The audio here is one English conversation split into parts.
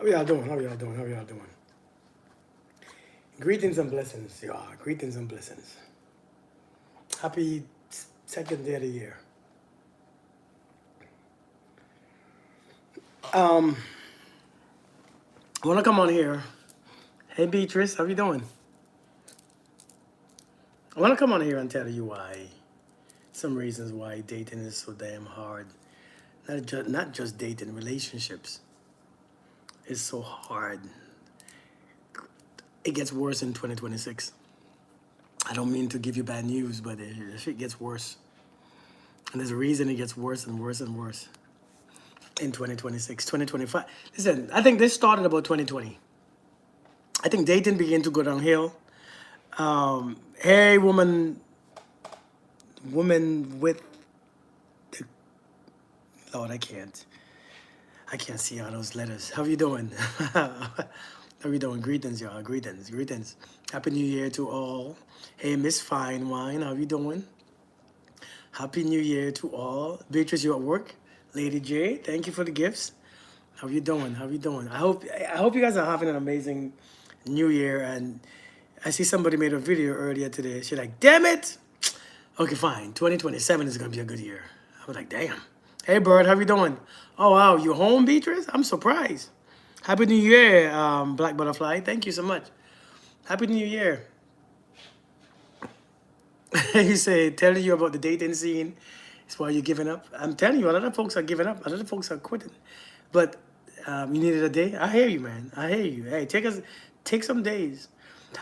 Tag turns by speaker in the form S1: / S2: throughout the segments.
S1: How y'all doing? How y'all doing? How y'all doing? Greetings and blessings, y'all. Greetings and blessings. Happy second day of the year. I want to come on here. Hey, Beatrice, how you doing? I want to come on here and tell you why. Some reasons why dating is so damn hard. Not just dating, relationships is so hard. It gets worse in 2026. I don't mean to give you bad news, but it gets worse. And there's a reason it gets worse and worse and worse in 2026, 2025. Listen, I think this started about 2020. I think dating began to go downhill. Hey, woman with the, Lord, I can't see all those letters. How you doing? How you doing? Greetings, y'all. Greetings, greetings. Happy New Year to all. Hey, Miss Fine Wine, how you doing? Happy New Year to all. Beatrice, you at work? Lady J, thank you for the gifts. How you doing? How you doing? I hope you guys are having an amazing New Year. And I see somebody made a video earlier today. She's like, damn it. Okay, fine. 2027 is gonna be a good year. I was like, damn. Hey, Bird, how you doing? Oh wow, you home, Beatrice? I'm surprised. Happy New Year, Black Butterfly. Thank you so much. Happy New Year. He said, telling you about the dating scene is why you're giving up. I'm telling you, a lot of folks are giving up. A lot of folks are quitting. But you needed a day. I hear you, man. I hear you. Hey, take some days.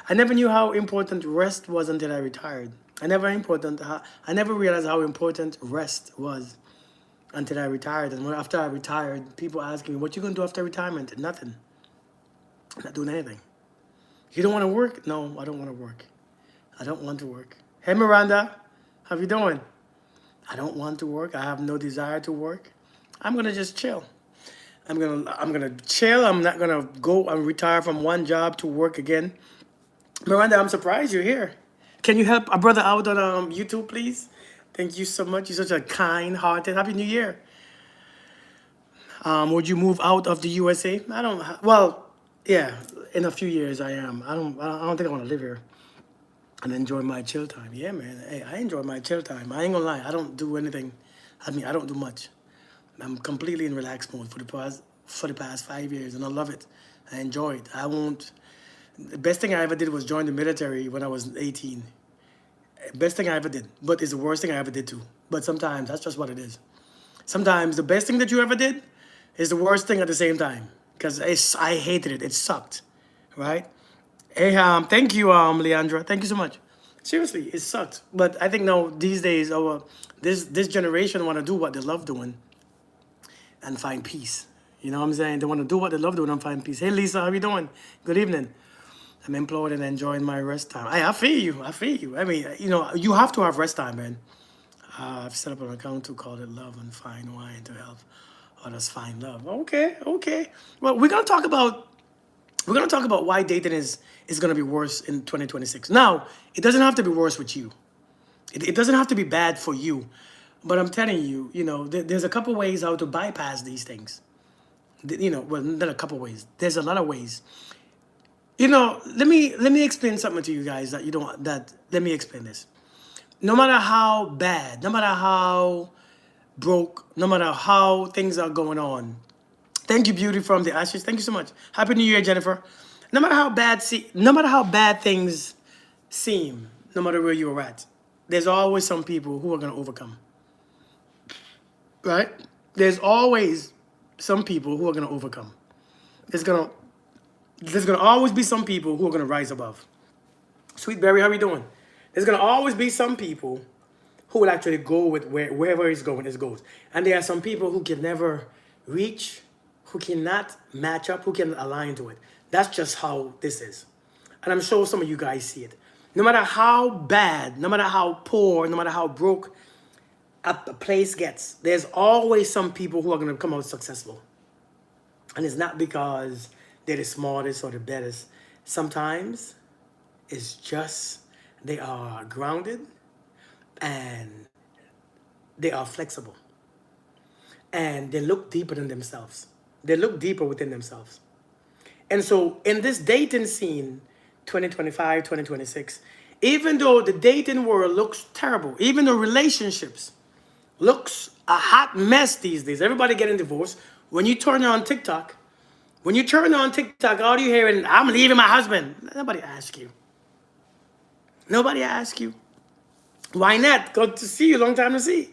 S1: I never knew how important rest was until I retired. I never realized how important rest was until I retired. And after I retired, people asking me, "What you gonna do after retirement?" Nothing. I'm not doing anything. You don't want to work? No, I don't want to work. I don't want to work. Hey, Miranda, how you doing? I don't want to work. I have no desire to work. I'm gonna just chill. I'm gonna chill. I'm not gonna go and retire from one job to work again. Miranda, I'm surprised you're here. Can you help a brother out on YouTube, please? Thank you so much. You're such a kind-hearted. Happy New Year. Would you move out of the USA? I don't. Well, yeah. In a few years, I am. I don't think I want to live here and enjoy my chill time. Yeah, man. Hey, I enjoy my chill time. I ain't gonna lie. I don't do anything. I don't do much. I'm completely in relaxed mode for the past 5 years, and I love it. I enjoy it. I won't. The best thing I ever did was join the military when I was 18. Best thing I ever did, but it's the worst thing I ever did too. But sometimes that's just what it is. Sometimes the best thing that you ever did is the worst thing at the same time. Because I hated it. It sucked, right? Hey, thank you, Leandra. Thank you so much. Seriously, it sucked. But I think now these days, this generation want to do what they love doing and find peace. You know what I'm saying? They want to do what they love doing and find peace. Hey, Lisa, how you doing? Good evening. I'm employed and enjoying my rest time. I feel you. I feel you. I mean, you have to have rest time, man. I've set up an account to call it Love and Fine Wine to help others find love. Okay, okay. Well, we're gonna talk about why dating is gonna be worse in 2026. Now, it doesn't have to be worse with you. It doesn't have to be bad for you. But I'm telling you, there's a couple ways how to bypass these things. Well, not a couple ways. There's a lot of ways. Let me explain something to you guys that you don't that let me explain this. No matter how bad, no matter how broke, no matter how things are going on. Thank you, Beauty from the Ashes. Thank you so much. Happy New Year, Jennifer. No matter how bad things seem, no matter where you're at, there's always some people who are gonna overcome. Right? There's always some people who are gonna overcome. There's gonna there's gonna always be some people who are gonna rise above. Sweet Berry, how are you doing? There's gonna always be some people who will actually go with wherever it's going, it goes. And there are some people who can never reach, who cannot match up, who can align to it. That's just how this is. And I'm sure some of you guys see it. No matter how bad, no matter how poor, no matter how broke a place gets, there's always some people who are gonna come out successful. And it's not because they're the smartest or the best. Sometimes it's just they are grounded and they are flexible. And they look deeper than themselves. They look deeper within themselves. And so in this dating scene, 2025, 2026, even though the dating world looks terrible, even though relationships looks a hot mess these days, everybody getting divorced. When you turn on TikTok, all you hear is, I'm leaving my husband. Nobody ask you. Nobody ask you. Why not? Good to see you, long time to see.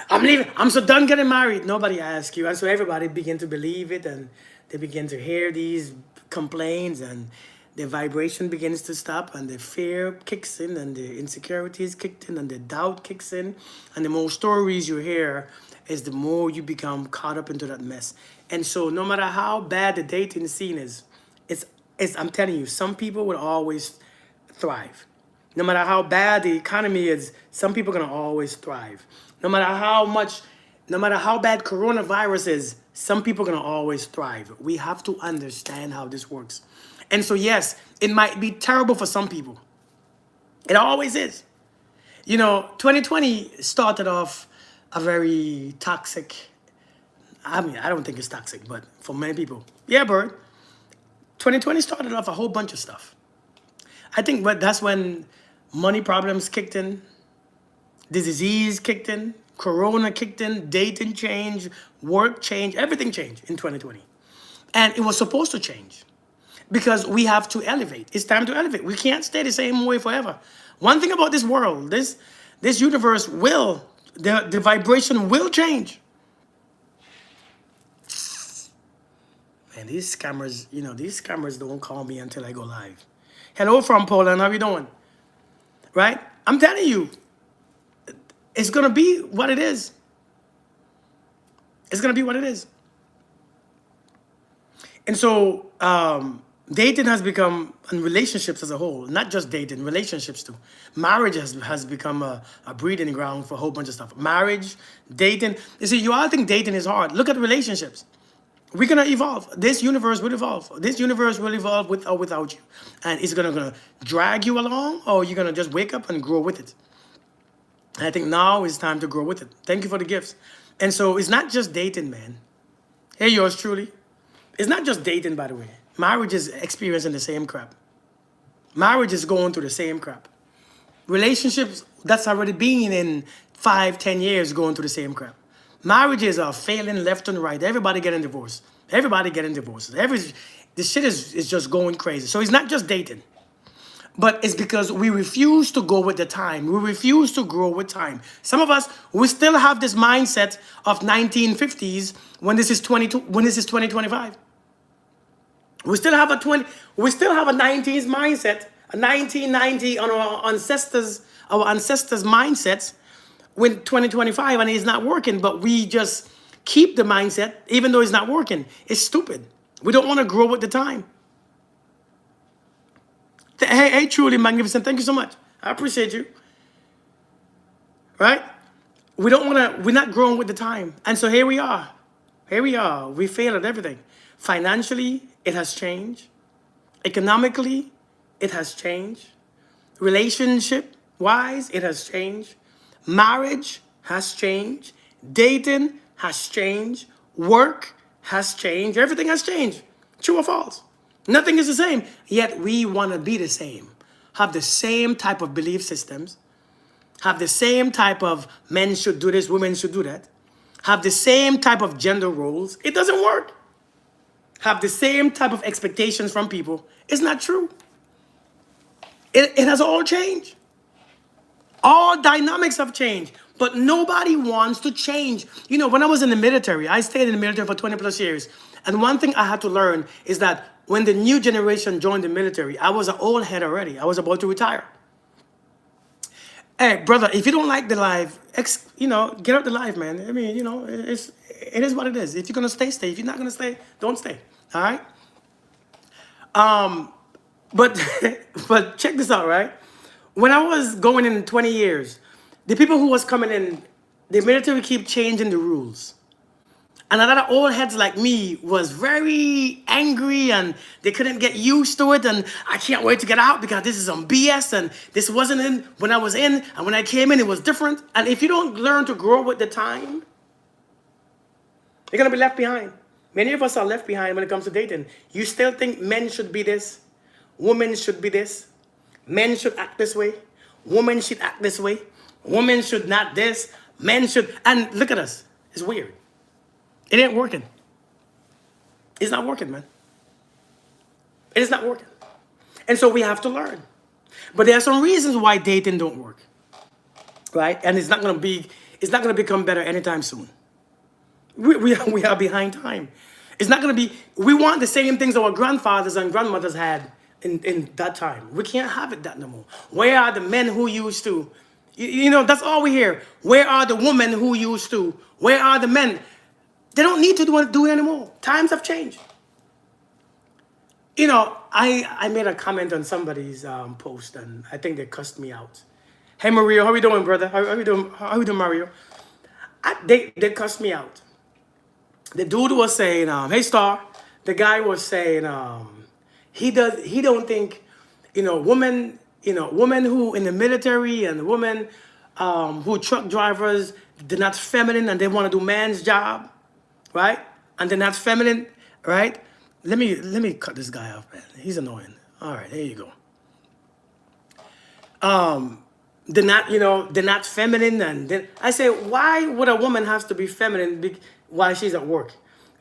S1: I'm leaving. I'm so done getting married. Nobody asks you. And so everybody begin to believe it, and they begin to hear these complaints, and the vibration begins to stop, and the fear kicks in, and the insecurities kicked in, and the doubt kicks in. And the more stories you hear is the more you become caught up into that mess. And so no matter how bad the dating scene is, it's I'm telling you, some people will always thrive. No matter how bad the economy is, some people are gonna always thrive. No matter how bad coronavirus is, some people are gonna always thrive. We have to understand how this works. And so yes, it might be terrible for some people. It always is. 2020 started off a very toxic, I mean, I don't think it's toxic, but for many people, yeah, Bird. 2020 started off a whole bunch of stuff. I think that's when money problems kicked in, the disease kicked in, corona kicked in, dating changed, work changed, everything changed in 2020. And it was supposed to change because we have to elevate. It's time to elevate. We can't stay the same way forever. One thing about this world, this universe the vibration will change. Man, these scammers don't call me until I go live. Hello from Poland, how you doing? Right? I'm telling you, it's gonna be what it is. It's gonna be what it is. And so dating has become, and relationships as a whole, not just dating, relationships too. Marriage has become a breeding ground for a whole bunch of stuff. Marriage, dating. You see, you all think dating is hard. Look at relationships. We're gonna evolve. This universe will evolve. This universe will evolve with or without you. And it's gonna drag you along, or you're gonna just wake up and grow with it. And I think now is time to grow with it. Thank you for the gifts. And so it's not just dating, man. Hey, yours truly. It's not just dating, by the way. Marriage is experiencing the same crap. Marriage is going through the same crap. Relationships that's already been in 5-10 years going through the same crap. Marriages are failing left and right. Everybody getting divorced. Everybody getting divorced. This shit is just going crazy. So it's not just dating. But it's because we refuse to go with the time. We refuse to grow with time. Some of us, we still have this mindset of 1950s when this is 2025. We still have a 90s mindset, a 1990 on our ancestors' mindsets when 2025, and it's not working, but we just keep the mindset even though it's not working. It's stupid. We don't want to grow with the time. Hey, truly magnificent. Thank you so much. I appreciate you. Right? We're not growing with the time. And so here we are. We fail at everything. Financially, it has changed. Economically, it has changed. Relationship-wise, it has changed. Marriage has changed. Dating has changed. Work has changed. Everything has changed. True or false? Nothing is the same. Yet we want to be the same. Have the same type of belief systems. Have the same type of men should do this, women should do that. Have the same type of gender roles. It doesn't work. Have the same type of expectations from people. It's not true. It has all changed. All dynamics have changed, but nobody wants to change. When I was in the military, I stayed in the military for 20 plus years. And one thing I had to learn is that when the new generation joined the military, I was an old head already. I was about to retire. Hey, brother, if you don't like the life, get out the life, man. I mean, it is what it is. If you're going to stay, stay. If you're not going to stay, don't stay. All right? But check this out, right? When I was going in 20 years, the people who was coming in, the military keep changing the rules. And a lot of old heads like me was very angry and they couldn't get used to it. And I can't wait to get out because this is some BS and this wasn't in when I was in. And when I came in, it was different. And if you don't learn to grow with the time, you're going to be left behind. Many of us are left behind when it comes to dating. You still think men should be this, women should be this, men should act this way, women should act this way, women should not this, men should. And look at us. It's weird. It ain't working. It's not working, man. It is not working. And so we have to learn. But there are some reasons why dating don't work, right? And it's not gonna become better anytime soon. We are behind time. It's not gonna be, we want the same things our grandfathers and grandmothers had in that time. We can't have it that no more. Where are the men who used to, that's all we hear. Where are the women who used to? Where are the men? They don't need to do it anymore. Times have changed. I made a comment on somebody's post, and I think they cussed me out. Hey Mario, how you doing, brother? How you doing? How you doing, Mario? They cussed me out. The dude was saying, "Hey Star," the guy was saying, he don't think, women who in the military and women who truck drivers, they're not feminine and they want to do man's job, right? And they're not feminine, right? Let me cut this guy off, man. He's annoying. All right, there you go. They're not feminine, and I say, why would a woman have to be feminine while she's at work?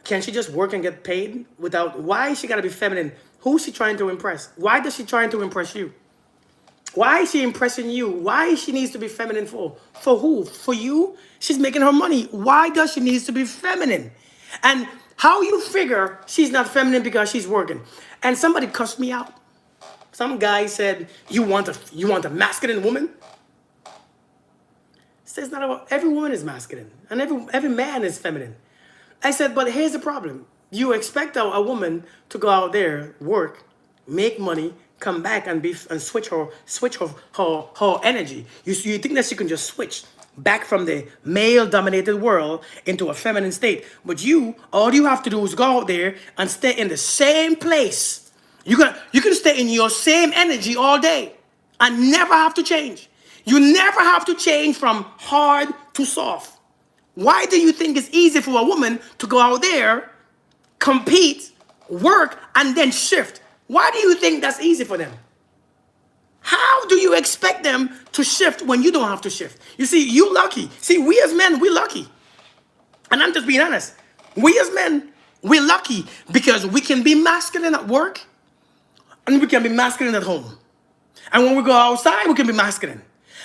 S1: Can't she just work and get paid without? Why she gotta be feminine? Who's she trying to impress? Why does she trying to impress you? Why is she impressing you? Why she needs to be feminine for? For who? For you? She's making her money. Why does she needs to be feminine? And how you figure she's not feminine because she's working? And somebody cussed me out. Some guy said, "You want a masculine woman?" Says not about every woman is masculine and every man is feminine. I said, but here's the problem. You expect a woman to go out there, work, make money, come back and switch her energy. You think that she can just switch back from the male dominated world into a feminine state. But all you have to do is go out there and stay in the same place. You can stay in your same energy all day and never have to change. You never have to change from hard to soft. Why do you think it's easy for a woman to go out there, compete, work, and then shift? Why do you think that's easy for them? How do you expect them to shift when you don't have to shift? You see, you lucky. See, we as men, we're lucky. And I'm just being honest. We as men, we're lucky because we can be masculine at work and we can be masculine at home. And when we go outside, we can be masculine.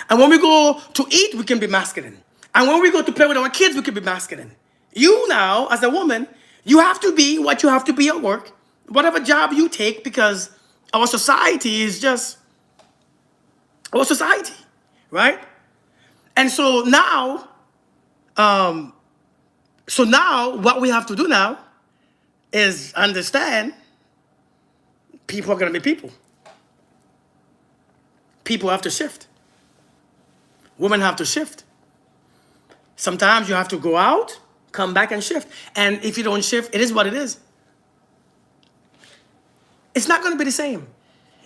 S1: And when we go to eat, we can be masculine. And when we go to play with our kids, we can be masculine. You now, as a woman, you have to be what you have to be at work, whatever job you take, because our society is just our society, right? And so now, what we have to do now is understand people are going to be people. People have to shift. Women have to shift. Sometimes you have to go out, come back and shift. And if you don't shift, it is what it is. It's not going to be the same.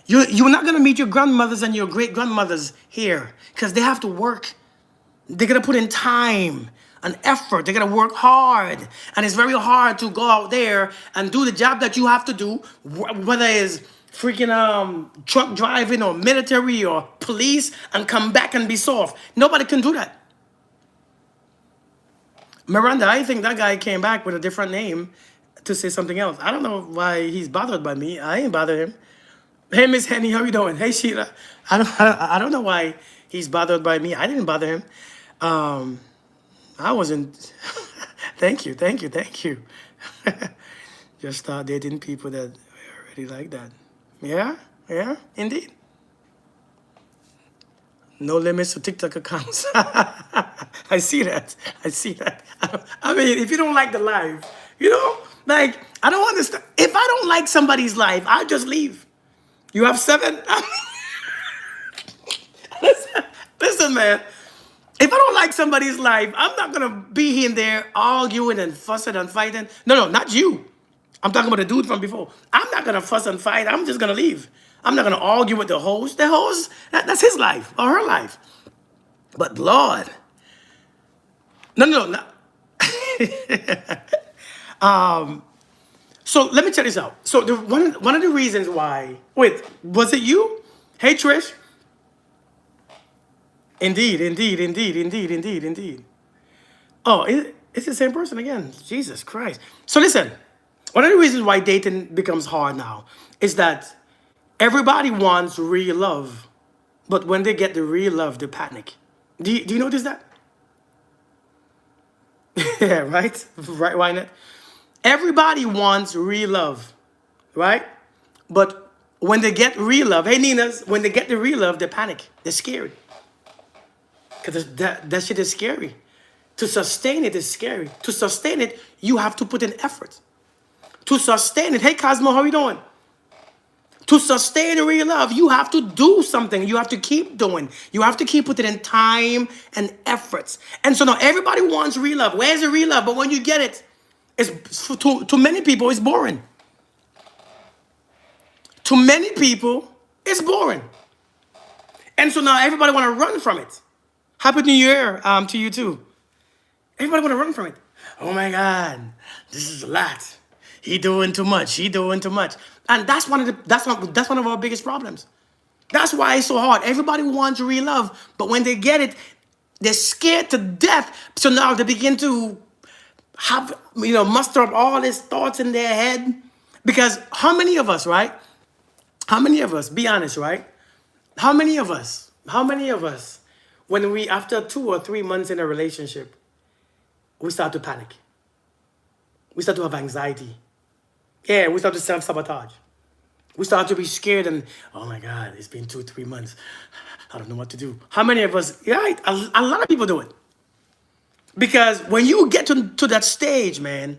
S1: You're not going to meet your grandmothers and your great-grandmothers here because they have to work. They're going to put in time and effort. They're going to work hard. And it's very hard to go out there and do the job that you have to do, whether it's freaking truck driving or military or police, and come back and be soft. Nobody can do that. Miranda, I think that guy came back with a different name to say something else. I don't know why he's bothered by me. I ain't bothered him. Hey, Miss Henny, how you doing? Hey, Sheila. I don't know why he's bothered by me. I didn't bother him. I wasn't. Thank you. Just start dating people that are already like that. Yeah, indeed. No limits to TikTok accounts. I see that. I mean, if you don't like the life, like, I don't understand. If I don't like somebody's life, I'll just leave. You have 7? Listen, man. If I don't like somebody's life, I'm not going to be in there arguing and fussing and fighting. No, not you. I'm talking about the dude from before. I'm not going to fuss and fight. I'm just going to leave. I'm not going to argue with the host. The host, that's his life or her life. But Lord. No. So let me tell this out. So one of the reasons why. Wait, was it you? Hey Trish. Indeed, indeed, indeed, indeed, indeed, indeed. Oh, it's the same person again. Jesus Christ. So listen, one of the reasons why dating becomes hard now is that everybody wants real love, but when they get the real love, they panic. Do you notice that? Yeah, right? Right, why not? Everybody wants real love, right? But when they get real love, hey Ninas, when they get the real love, they panic. They're scared. Because that shit is scary. To sustain it is scary. To sustain it, you have to put in effort. To sustain it, hey Cosmo, how you doing? To sustain real love, you have to do something. You have to keep doing. You have to keep putting in time and efforts. And so now everybody wants real love. Where's the real love? But when you get it, it's to many people, it's boring. To many people, it's boring. And so now everybody want to run from it. Happy New Year to you too. Everybody want to run from it. Oh my God, this is a lot. He doing too much. He doing too much. And that's one of our biggest problems. That's why it's so hard. Everybody wants real love, but when they get it, they're scared to death. So now they begin to have, muster up all these thoughts in their head. Because how many of us, right? How many of us, be honest, right? How many of us, when we, after 2 or 3 months in a relationship, we start to panic. We start to have anxiety. Yeah, we start to self-sabotage. We start to be scared and, oh my God, it's been 2, 3 months. I don't know what to do. How many of us, yeah, a lot of people do it. Because when you get to that stage, man,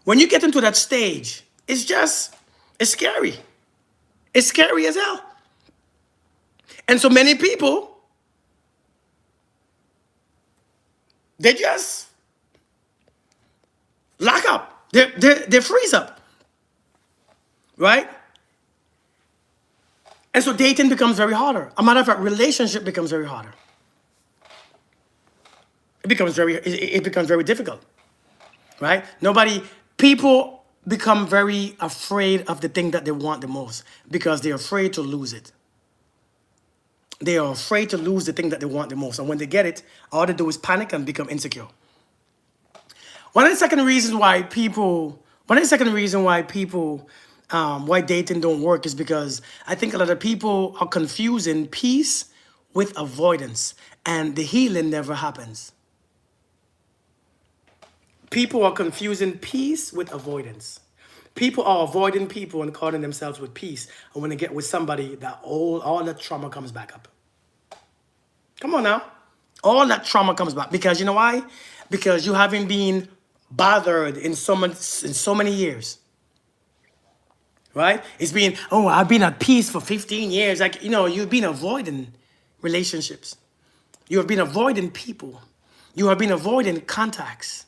S1: when you get into that stage, it's scary. It's scary as hell. And so many people, they just lock up. They freeze up. Right? And so dating becomes very harder. A matter of fact, relationship becomes very harder. It becomes very difficult. Right? People become very afraid of the thing that they want the most because they're afraid to lose it. They are afraid to lose the thing that they want the most. And when they get it, all they do is panic and become insecure. One of the second reasons why why dating don't work is because I think a lot of people are confusing peace with avoidance, and the healing never happens. People are confusing peace with avoidance. People are avoiding people and calling themselves with peace, and when they get with somebody, that all that trauma comes back up. Come on now. All that trauma comes back. Because you know why? Because you haven't been bothered in so many years. Right? It's been, oh, I've been at peace for 15 years. Like, you've been avoiding relationships. You have been avoiding people. You have been avoiding contacts.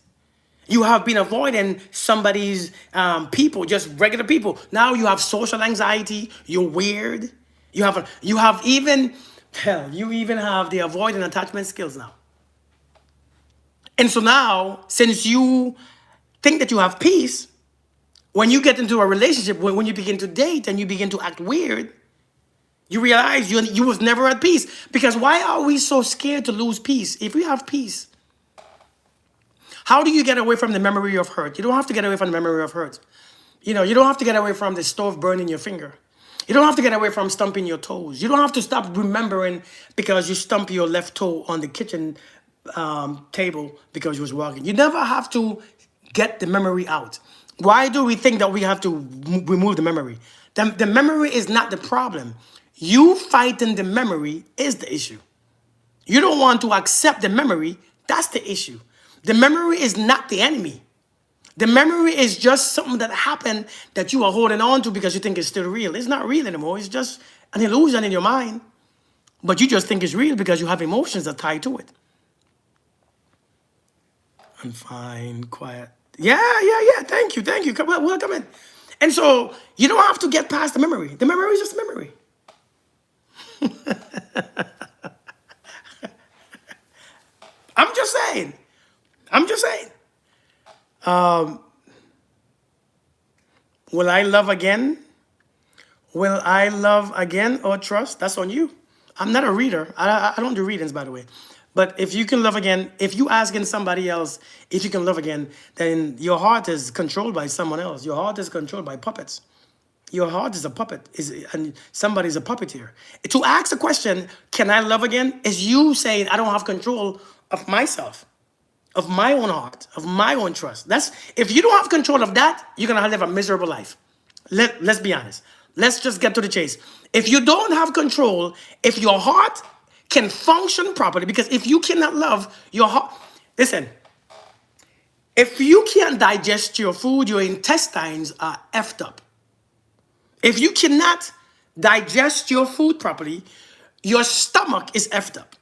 S1: You have been avoiding somebody's people, just regular people. Now you have social anxiety. You're weird. You even have the avoiding attachment skills now. And so now, since you think that you have peace, when you get into a relationship, when you begin to date and you begin to act weird, you realize you was never at peace. Because why are we so scared to lose peace? If we have peace, how do you get away from the memory of hurt? You don't have to get away from the memory of hurt. You don't have to get away from the stove burning your finger. You don't have to get away from stumping your toes. You don't have to stop remembering because you stump your left toe on the kitchen table because you was walking. You never have to get the memory out. Why do we think that we have to remove the memory? The memory is not the problem. You fighting the memory is the issue. You don't want to accept the memory. That's the issue. The memory is not the enemy. The memory is just something that happened that you are holding on to because you think it's still real. It's not real anymore. It's just an illusion in your mind. But you just think it's real because you have emotions that tie to it. I'm fine, quiet. Yeah. Thank you. Welcome in. And so you don't have to get past the memory. The memory is just memory. I'm just saying. Will I love again? Will I love again or trust? That's on you. I'm not a reader. I don't do readings, by the way. But if you can love again, if you asking somebody else if you can love again, then your heart is controlled by someone else. Your heart is controlled by puppets. Your heart is a puppet, and somebody's a puppeteer. To ask the question, can I love again, is you saying I don't have control of myself, of my own heart, of my own trust. That's if you don't have control of that, you're gonna live a miserable life. Let's be honest. Let's just get to the chase. If you don't have control, if your heart can function properly, because if you cannot love your heart, listen, if you can't digest your food, your intestines are effed up. If you cannot digest your food properly, your stomach is effed up.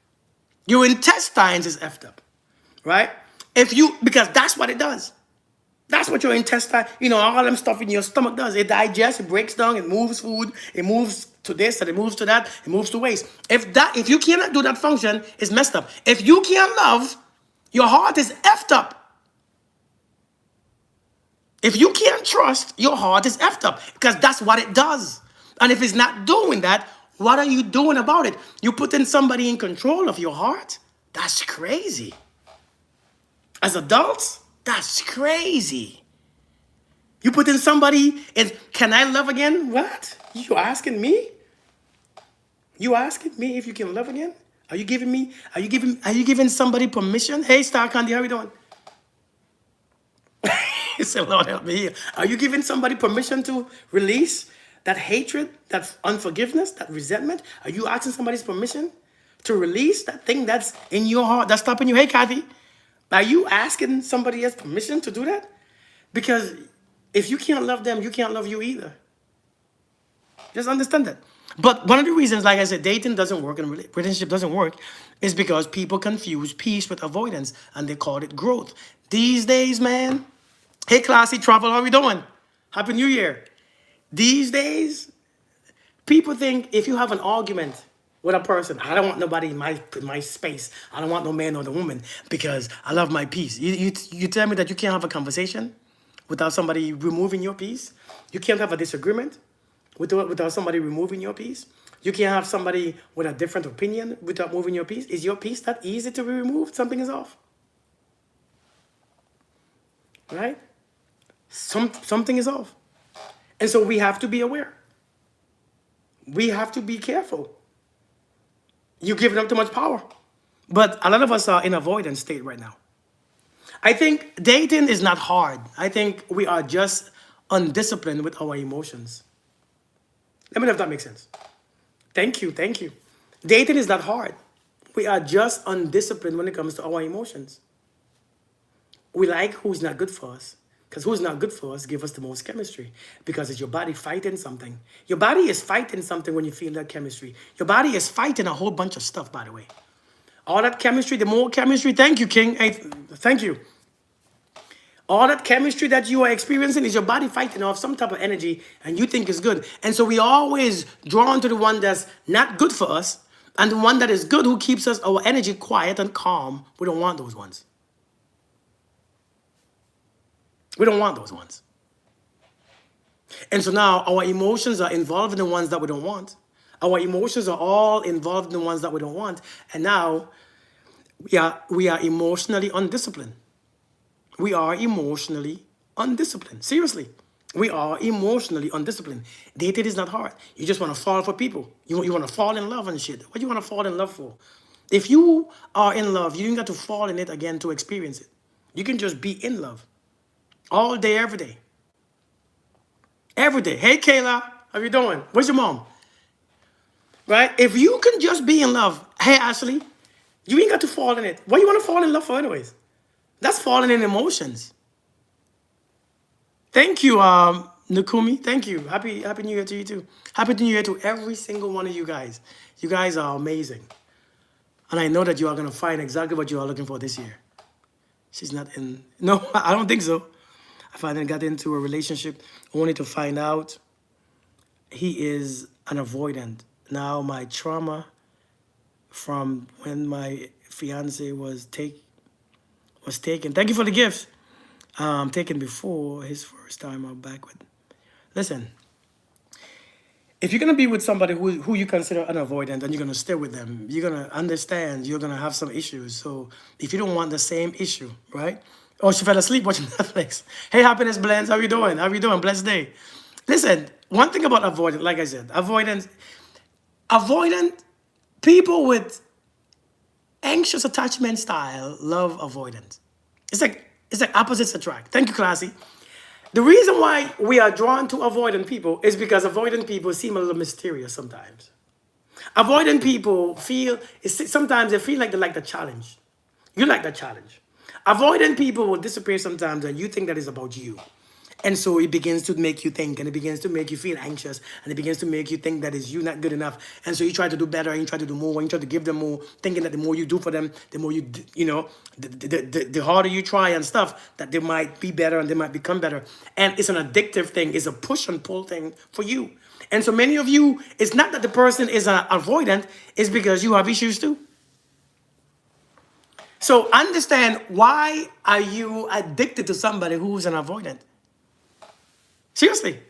S1: Your intestines is effed up, right? Because that's what it does. That's what your intestine, all them stuff in your stomach does. It digests, it breaks down, it moves food, it moves to this, and it moves to that, it moves to waste. If you cannot do that function, it's messed up. If you can't love, your heart is effed up. If you can't trust, your heart is effed up because that's what it does. And if it's not doing that, what are you doing about it? You putting somebody in control of your heart? That's crazy. As adults, that's crazy. You putting somebody in, can I love again? What? You asking me? You asking me if you can love again? Are you giving somebody permission? Hey, Star Candy, how you doing? He said, Lord help me here. Are you giving somebody permission to release that hatred, that unforgiveness, that resentment? Are you asking somebody's permission to release that thing that's in your heart, that's stopping you? Hey, Kathy, are you asking somebody else permission to do that? Because if you can't love them, you can't love you either. Just understand that. But one of the reasons, like I said, dating doesn't work and relationship doesn't work is because people confuse peace with avoidance and they call it growth. These days, man, hey, Classy Travel, how we doing? Happy New Year. These days, people think if you have an argument with a person, I don't want nobody in my space. I don't want no man or the woman because I love my peace. You tell me that you can't have a conversation without somebody removing your peace? You can't have a disagreement without somebody removing your peace? You can't have somebody with a different opinion without moving your peace? Is your peace that easy to be removed? Something is off. Right? Something is off. And so we have to be aware. We have to be careful. You're giving up too much power. But a lot of us are in avoidance state right now. I think dating is not hard. I think we are just undisciplined with our emotions. Let me know if that makes sense. Thank you. Dating is not hard. We are just undisciplined when it comes to our emotions. We like who's not good for us. Because who's not good for us give us the most chemistry. Because it's your body fighting something. Your body is fighting something when you feel that chemistry. Your body is fighting a whole bunch of stuff, by the way. All that chemistry, the more chemistry, thank you, King. Hey, thank you. All that chemistry that you are experiencing is your body fighting off some type of energy and you think is good. And so we always drawn to the one that's not good for us and the one that is good who keeps us our energy quiet and calm. We don't want those ones. We don't want those ones. And so now our emotions are involved in the ones that we don't want. Our emotions are all involved in the ones that we don't want. And now we are emotionally undisciplined. We are emotionally undisciplined. Seriously. We are emotionally undisciplined. Dating is not hard. You just want to fall for people. You want to fall in love and shit. What do you want to fall in love for? If you are in love, you don't got to fall in it again to experience it. You can just be in love. All day, every day. Every day. Hey, Kayla, how you doing? Where's your mom? Right? If you can just be in love, hey, Ashley, you ain't got to fall in it. What do you want to fall in love for anyways? That's falling in emotions. Thank you, Nakumi. Thank you. Happy New Year to you too. Happy New Year to every single one of you guys. You guys are amazing. And I know that you are going to find exactly what you are looking for this year. She's not in. No, I don't think so. I finally got into a relationship only to find out he is an avoidant. Now my trauma from when my fiance was taken. Thank you for the gifts. Taken before his first time out back with. Listen, if you're gonna be with somebody who you consider an avoidant and you're gonna stay with them, you're gonna understand you're gonna have some issues. So if you don't want the same issue, right? Oh, she fell asleep watching Netflix. Hey, happiness blends. How you doing? How you doing? Blessed day. Listen, one thing about avoidant, like I said, avoidant people with anxious attachment style love avoidance. It's like opposites attract. Thank you, Classy. The reason why we are drawn to avoidant people is because avoidant people seem a little mysterious sometimes. Avoidant people sometimes they feel like they like the challenge. You like the challenge. Avoidant people will disappear sometimes and you think that is about you. And so it begins to make you think and it begins to make you feel anxious and it begins to make you think that is you not good enough. And so you try to do better and you try to do more and you try to give them more, thinking that the more you do for them, the more the harder you try and stuff, that they might be better and they might become better. And it's an addictive thing. It's a push and pull thing for you. And so many of you, it's not that the person is an avoidant, it's because you have issues too. So understand, why are you addicted to somebody who's an avoidant? Seriously.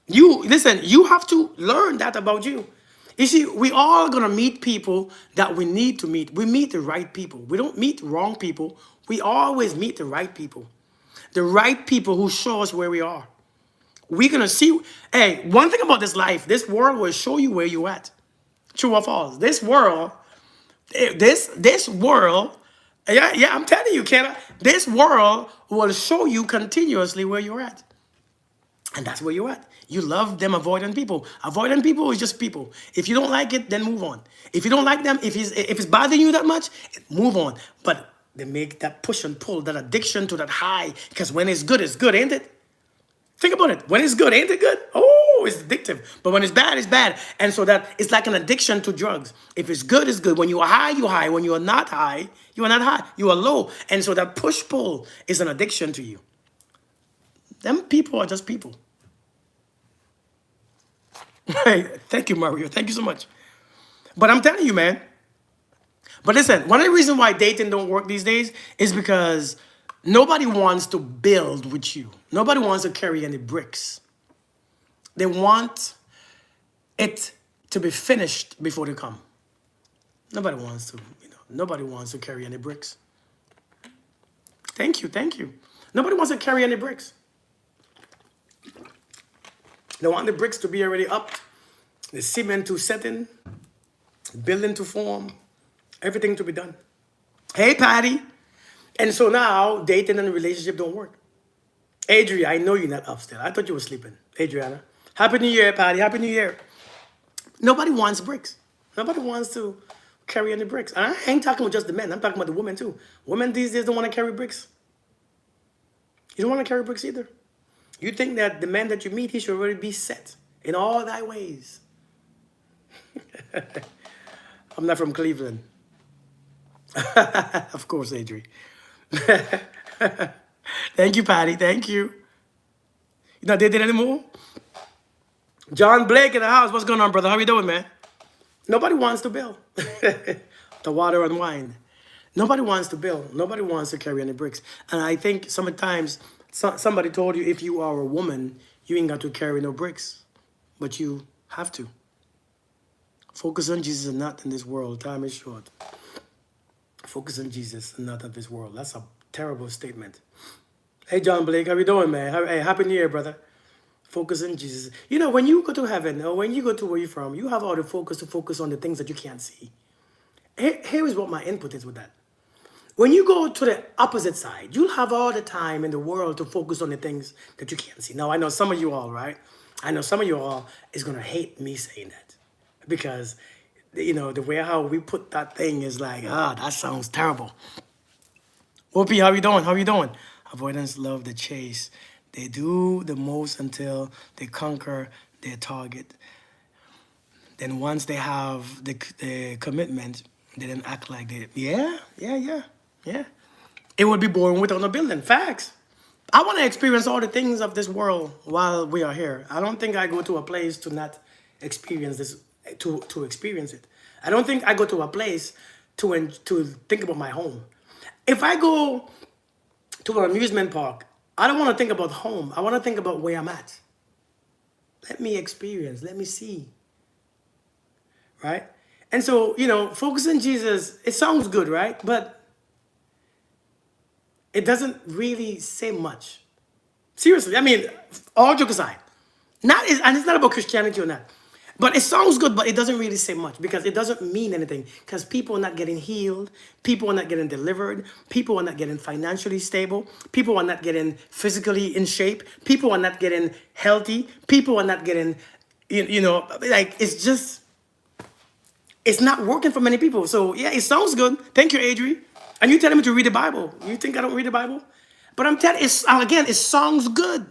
S1: Listen, you have to learn that about you. You see, we all gonna meet people that we need to meet. We meet the right people. We don't meet wrong people. We always meet the right people. The right people who show us where we are. We're gonna see, hey, one thing about this life, this world will show you where you at. True or false? This world, this world, yeah, I'm telling you, Kenna, this world will show you continuously where you're at. And that's where you're at. You love them avoidant people. Avoidant people is just people. If you don't like it, then move on. If you don't like them, if it's bothering you that much, move on. But they make that push and pull, that addiction to that high. Because when it's good, ain't it? Think about it. When it's good, ain't it good? Oh, it's addictive. But when it's bad, it's bad. And so that it's like an addiction to drugs. If it's good, it's good. When you are high, you're high. When you are not high, you are not high. You are low. And so that push-pull is an addiction to you. Them people are just people. Hey, thank you, Mario. Thank you so much. But I'm telling you, man. But listen, one of the reasons why dating don't work these days is because nobody wants to build with you. Nobody wants to carry any bricks. They want it to be finished before they come. Nobody wants to, nobody wants to carry any bricks. Thank you, thank you. Nobody wants to carry any bricks. They want the bricks to be already up, the cement to set in, building to form, everything to be done. Hey, Patty. And so now dating and relationship don't work. Adria, I know you're not up still. I thought you were sleeping. Adriana. Happy New Year, Patty. Happy New Year. Nobody wants bricks. Nobody wants to carry any bricks. And I ain't talking about just the men. I'm talking about the women too. Women these days don't want to carry bricks. You don't want to carry bricks either. You think that the man that you meet, he should already be set in all thy ways. I'm not from Cleveland. Of course, Adri. Thank you, Patty. Thank you. You not dating anymore? John Blake in the house. What's going on, brother? How you doing, man? Nobody wants to build. The water and wine. Nobody wants to build. Nobody wants to carry any bricks. And I think sometimes somebody told you if you are a woman, you ain't got to carry no bricks. But you have to. Focus on Jesus and not in this world. Time is short. Focus on Jesus and not on this world. That's a terrible statement. Hey, John Blake, how you doing, man? Hey, Happy New Year, brother. Focus on Jesus. You know, when you go to heaven or when you go to where you're from, you have all the focus to focus on the things that you can't see. Here is what my input is with that. When you go to the opposite side, you'll have all the time in the world to focus on the things that you can't see. Now, I know some of you all, right? I know some of you all is going to hate me saying that. Because, the way how we put that thing is like, that sounds terrible. Whoopi, how you doing? How you doing? Avoidance love the chase. They do the most until they conquer their target. Then once they have the commitment, they then act like they, yeah. It would be boring without a building. Facts. I want to experience all the things of this world while we are here. I don't think I go to a place to not experience this, to experience it. I don't think I go to a place to think about my home. If I go to an amusement park, I don't want to think about home. I want to think about where I'm at. Let me experience. Let me see. Right? And so, you know, focus on Jesus, it sounds good, right? But it doesn't really say much. Seriously, I mean, all joke aside, and it's not about Christianity or not, but it sounds good, but it doesn't really say much because it doesn't mean anything. Because people are not getting healed, people are not getting delivered, people are not getting financially stable, people are not getting physically in shape, people are not getting healthy, people are not getting, you know, like it's not working for many people. So yeah, it sounds good. Thank you, Adri. And you telling me to read the Bible? You think I don't read the Bible? But I'm telling it's again, it sounds good.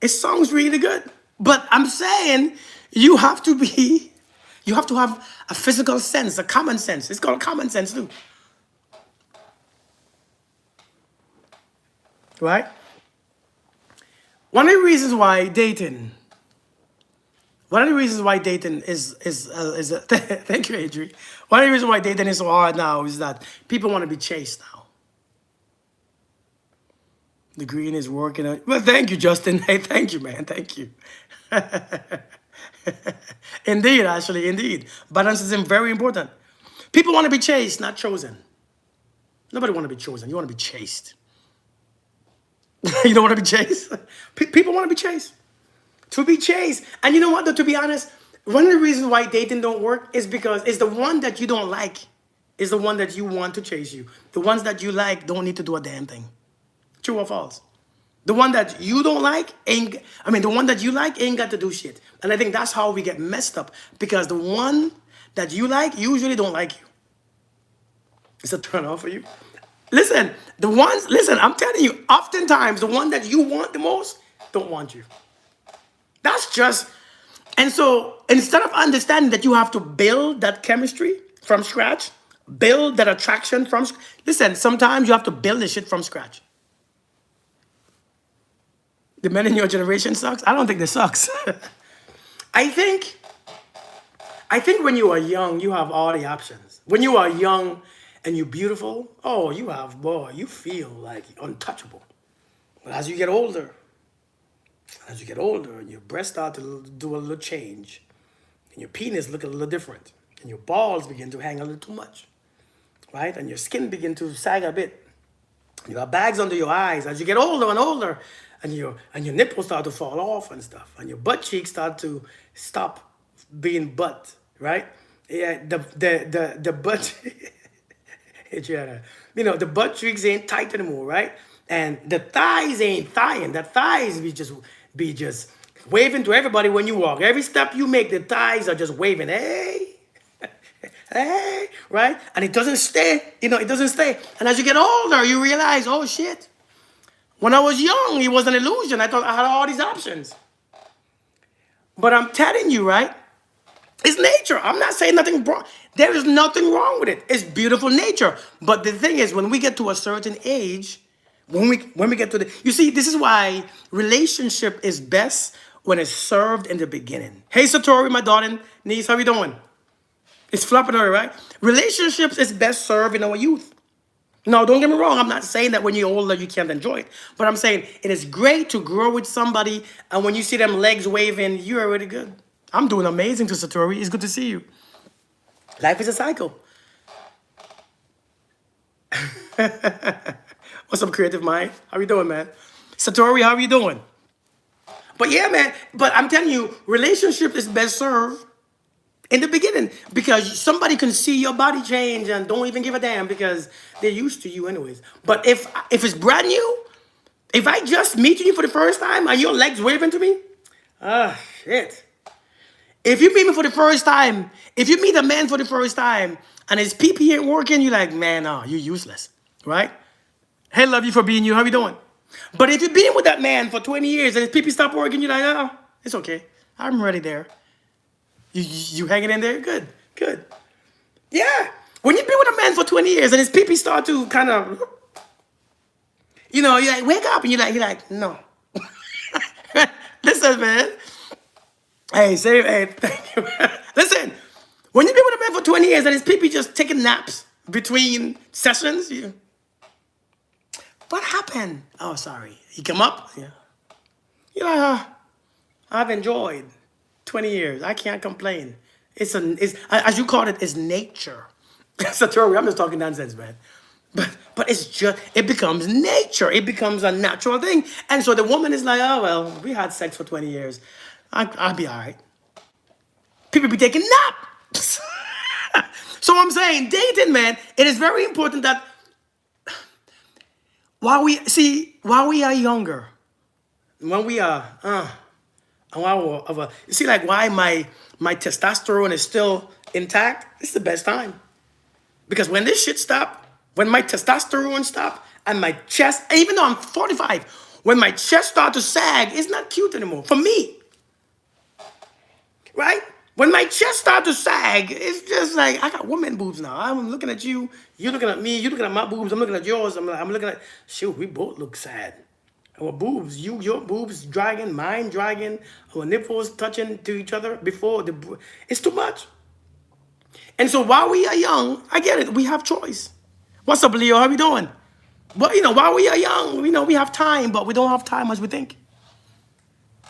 S1: It sounds really good. But I'm saying you have to be, you have to have a physical sense, a common sense. It's called common sense too. Right? One of the reasons why dating, one of the reasons why dating thank you, Adri. One of the reasons why dating is so hard now is that people want to be chased now. The green is working out. Well, thank you, Justin. Hey, thank you, man. Thank you. Indeed, actually, indeed. Balance is very important. People want to be chased, not chosen. Nobody want to be chosen. You want to be chased. You don't want to be chased? People want to be chased. To be chased. And you know what, though, to be honest, one of the reasons why dating don't work is because it's the one that you don't like is the one that you want to chase you. The ones that you like don't need to do a damn thing. True or false? The one that you don't like the one that you like ain't got to do shit. And I think that's how we get messed up because the one that you like usually don't like you. It's a turn off for you. Listen, I'm telling you, oftentimes the one that you want the most don't want you. That's just, and so instead of understanding that you have to build that chemistry from scratch, build that attraction from, listen, sometimes you have to build this shit from scratch. The men in your generation sucks? I don't think they sucks. I think when you are young, you have all the options. When you are young and you're beautiful, oh, you feel like untouchable. But as you get older, and your breasts start to do a little change, and your penis look a little different, and your balls begin to hang a little too much, right? And your skin begin to sag a bit. You got bags under your eyes as you get older and older, and your nipples start to fall off and stuff, and your butt cheeks start to stop being butt, right? Yeah, the butt, the butt cheeks ain't tight anymore, right? And the thighs ain't thighin'. The thighs be just waving to everybody when you walk. Every step you make, the thighs are just waving. Hey, hey, right? And it doesn't stay, it doesn't stay. And as you get older, you realize, oh shit. When I was young, it was an illusion. I thought I had all these options. But I'm telling you, right? It's nature. I'm not saying nothing wrong. There is nothing wrong with it. It's beautiful nature. But the thing is, when we get to a certain age, when we get to you see, this is why relationship is best when it's served in the beginning. Hey, Satori, my darling niece, how you doing? It's flopping her, right? Relationships is best served in our youth. No, don't get me wrong. I'm not saying that when you're older, you can't enjoy it. But I'm saying it is great to grow with somebody, and when you see them legs waving, you're already good. I'm doing amazing to Satori. It's good to see you. Life is a cycle. What's up, Creative Mind? How you doing, man? Satori, how you doing? But yeah, man. But I'm telling you, relationship is best served in the beginning because somebody can see your body change and don't even give a damn because they're used to you anyways. But if it's brand new, if I just meet you for the first time and your legs waving to me, shit. If you meet me for the first time, if you meet a man for the first time and his PP ain't working, you're like, man, you're useless, right? Hey, love you for being you. How you doing? But if you've been with that man for 20 years and his PP stopped working, you're like, oh, it's okay. I'm ready there. You hanging in there? Good, good. Yeah. When you've been with a man for 20 years and his PP start to kind of, you're like, wake up, and you're like, no. Listen, man. Hey, thank you. Listen, when you've been with a man for 20 years and his PP just taking naps between sessions, what happened? Oh, sorry. He come up? Yeah. You're like, I've enjoyed 20 years. I can't complain. It's as you call it, it's nature. It's a theory. I'm just talking nonsense, man. But it's just it becomes nature. It becomes a natural thing. And so the woman is like, oh well, we had sex for 20 years. I'll be all right. People be taking naps. So I'm saying, dating, man, it is very important that while we are younger, when we are you see, like why my testosterone is still intact. It's the best time because when this shit stop, when my testosterone stop and my chest, even though I'm 45, when my chest start to sag, it's not cute anymore for me, right? When my chest start to sag, it's just like I got woman boobs now. I'm looking at you, you're looking at me, you're looking at my boobs, I'm looking at yours. I'm looking at shoot. We both look sad. Our boobs, your boobs dragging, mine dragging, our nipples touching to each other before it's too much. And so while we are young, I get it. We have choice. What's up, Leo? How you doing? But while we are young, we have time, but we don't have time as we think.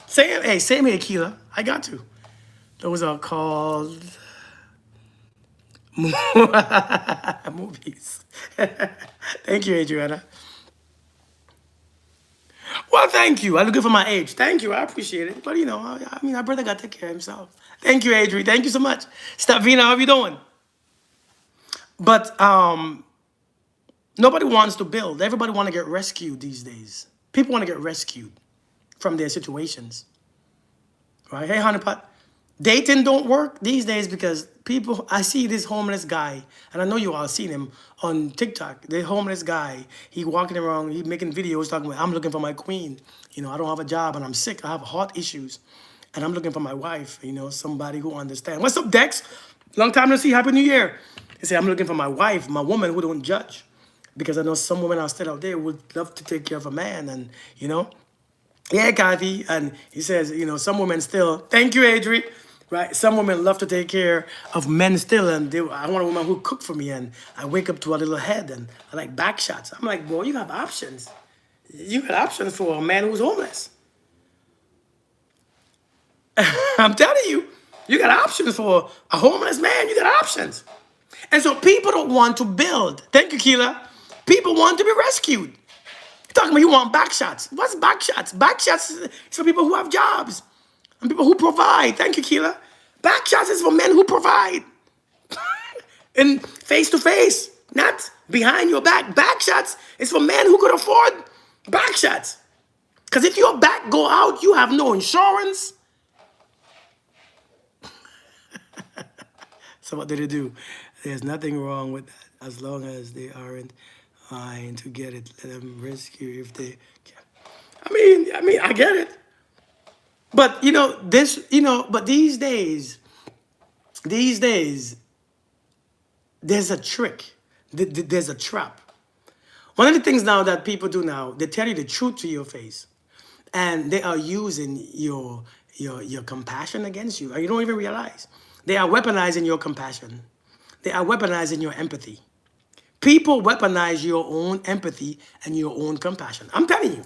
S1: Same here, Keela. I got to. Those are called movies. Thank you, Adriana. Well, thank you. I'm looking for my age. Thank you. I appreciate it. But my brother got to take care of himself. Thank you, Adri. Thank you so much. Stavina, how you doing? But nobody wants to build. Everybody want to get rescued these days. People want to get rescued from their situations. Right? Hey, honeypot. Dating don't work these days because people, I see this homeless guy, and I know you all seen him on TikTok. The homeless guy, he walking around, he making videos talking about, I'm looking for my queen. I don't have a job and I'm sick. I have heart issues. And I'm looking for my wife, somebody who understands. What's up, Dex? Long time no see. Happy New Year. He said, I'm looking for my wife, my woman who don't judge. Because I know some women are still out there who would love to take care of a man and. Yeah, Kathy. And he says, some women still, thank you, Adri. Right? Some women love to take care of men still. And I want a woman who cook for me. And I wake up to a little head and I like back shots. I'm like, boy, you have options. You got options for a man who's homeless. I'm telling you, you got options for a homeless man. You got options. And so people don't want to build. Thank you, Keela. People want to be rescued. Talking about you want back shots. What's back shots? Back shots is for people who have jobs and people who provide. Thank you, Keela. Back shots is for men who provide. And face to face, not behind your back. Back shots is for men who could afford back shots. Because if your back go out, you have no insurance. So what did it do? There's nothing wrong with that as long as they aren't trying to get it. Let them rescue if they can. I get it. But but these days, there's a trick. There's a trap. One of the things now that people do now, they tell you the truth to your face, and they are using your compassion against you. You don't even realize they are weaponizing your compassion. They are weaponizing your empathy. People weaponize your own empathy and your own compassion. I'm telling you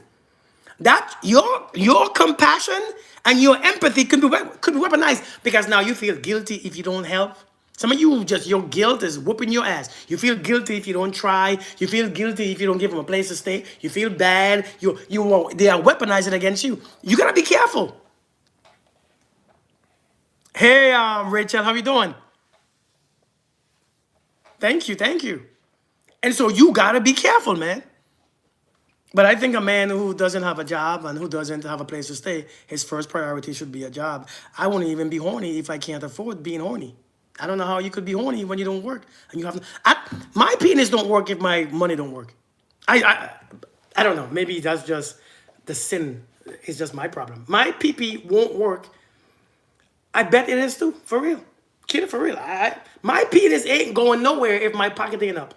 S1: that your compassion and your empathy could be weaponized because now you feel guilty if you don't help. Some of you your guilt is whooping your ass. You feel guilty if you don't try. You feel guilty if you don't give them a place to stay. You feel bad. They are weaponizing against you. You gotta be careful. Hey, Rachel, how you doing? Thank you. And so you gotta be careful, man. But I think a man who doesn't have a job and who doesn't have a place to stay, his first priority should be a job. I won't even be horny if I can't afford being horny. I don't know how you could be horny when you don't work and you have. My penis don't work if my money don't work. I don't know. Maybe that's just the sin. It's just my problem. My pee won't work. I bet it is too. For real. Kid, for real. My penis ain't going nowhere if my pocket ain't up.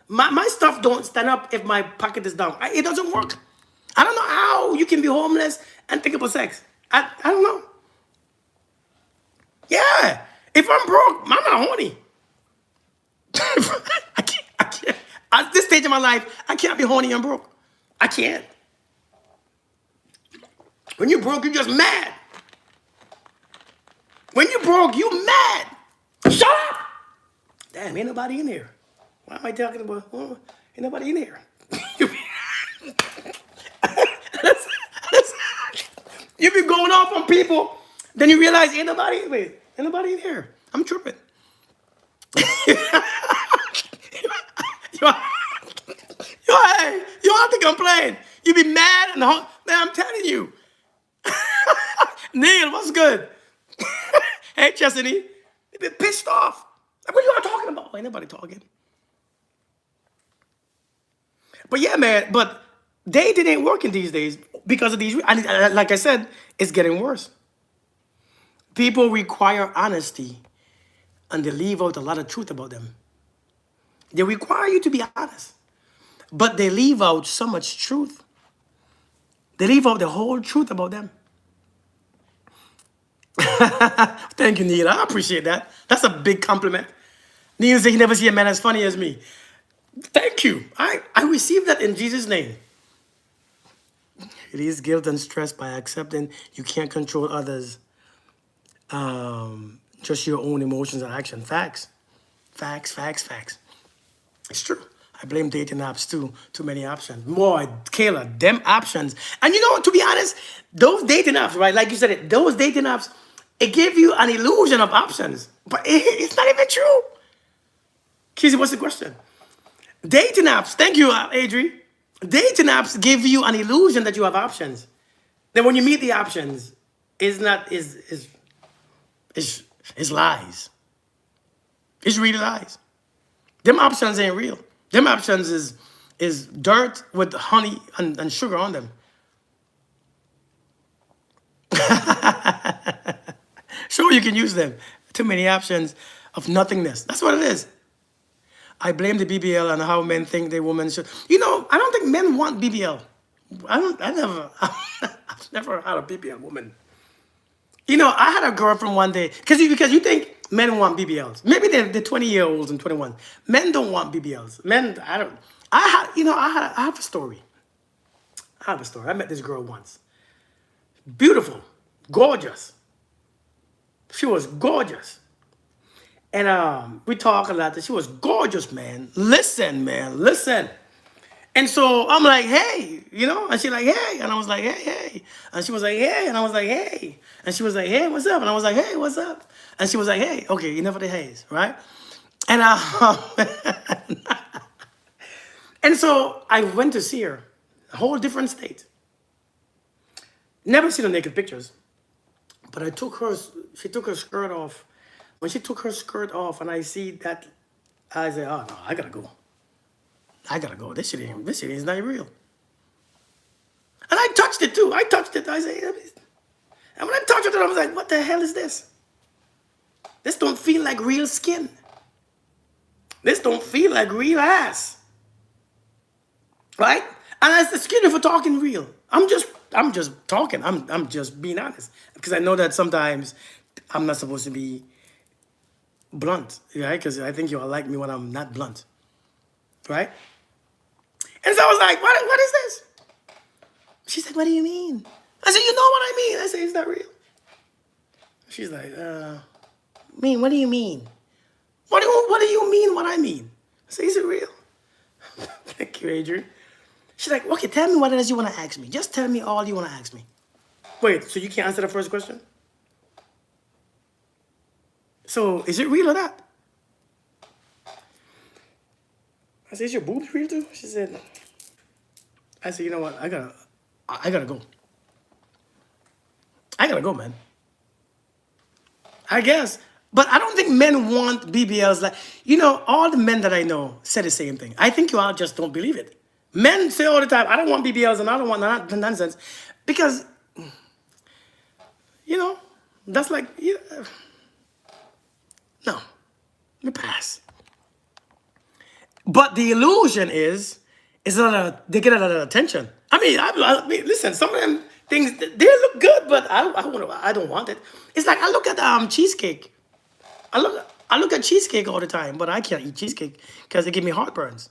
S1: My stuff don't stand up if my pocket is down. It doesn't work. I don't know how you can be homeless and think about sex. I don't know. Yeah. If I'm broke, I'm not horny. I can't. At this stage of my life, I can't be horny and broke. I can't. When you're broke, you're just mad. broke. You mad? Shut up! Damn, ain't nobody in here. Why am I talking about? Oh, ain't nobody in here. You be going off on people, then you realize ain't nobody. Wait, ain't nobody in here. I'm tripping. Hey, you don't have to complain. You be mad and man, I'm telling you. Neil, what's good? Hey, Chesney, you be pissed off. Like, what are you all talking about? Ain't nobody talking. But yeah, man, but dating ain't working these days because of these. And like I said, it's getting worse. People require honesty and they leave out a lot of truth about them. They require you to be honest, but they leave out so much truth. They leave out the whole truth about them. Thank you, Neil. I appreciate that. That's a big compliment. Neil said he never see a man as funny as me. Thank you. I received that in Jesus' name. It is guilt and stress by accepting you can't control others. Just your own emotions and action. Facts. Facts, facts, facts. It's true. I blame dating apps too. Too many options. More, Kayla, them options. And you know, to be honest, those dating apps, right? Like you said, those dating apps, it give you an illusion of options. But it's not even true. Kizzy, what's the question? Dating apps, thank you, Adri. Dating apps give you an illusion that you have options. Then when you meet the options, it's lies. It's really lies. Them options ain't real. Them options is dirt with honey and sugar on them. Sure, you can use them. Too many options of nothingness. That's what it is. I blame the BBL and how men think they women should. You know, I don't think men want BBL. I've never had a BBL woman. You know, I had a girlfriend one day, because you think men want BBLs. Maybe they're 20-year-olds and 21. Men don't want BBLs. Men, I don't. I have a story. I met this girl once. Beautiful, gorgeous. She was gorgeous. And we talk a lot. She was gorgeous, man. Listen, man, listen. And so I'm like, hey, you know, and she's like, hey, and I was like, hey, hey, and she was like, hey, and I was like, hey, and she was like, hey, what's up? And I was like, hey, what's up? And she was like, hey, okay, enough of the haze, right? And and so I went to see her, a whole different state. Never seen her naked pictures, but she took her skirt off. When she took her skirt off and I see that, I said, oh no, I gotta go. I gotta go. This shit is not real. And I touched it too. I touched it. I said, and when I touched it, I was like, what the hell is this? This don't feel like real skin. This don't feel like real ass. Right? And excuse me for talking real. I'm just talking. I'm just being honest. Because I know that sometimes I'm not supposed to be blunt, right? Because I think you'll like me when I'm not blunt, right? And so I was like, what is this? She's like, what do you mean? I said, you know what I mean? I said, is that real? She's like, what do you mean? What do you mean what I mean? I said, is it real? Thank you, Adrian. She's like, okay, tell me what it is you want to ask me. Just tell me all you want to ask me. Wait, so you can't answer the first question? So, is it real or not? I said, is your boobs real too? She said, I said, you know what? I gotta go. I gotta go, man. I guess. But I don't think men want BBLs. Like, you know, all the men that I know say the same thing. I think you all just don't believe it. Men say all the time, I don't want BBLs and I don't want nonsense. Because, you know, that's like, no, let me pass. But the illusion is they get a lot of attention. I mean, listen, some of them things, they look good, but I don't want it. It's like I look at cheesecake. I look at cheesecake all the time, but I can't eat cheesecake because it gives me heartburns.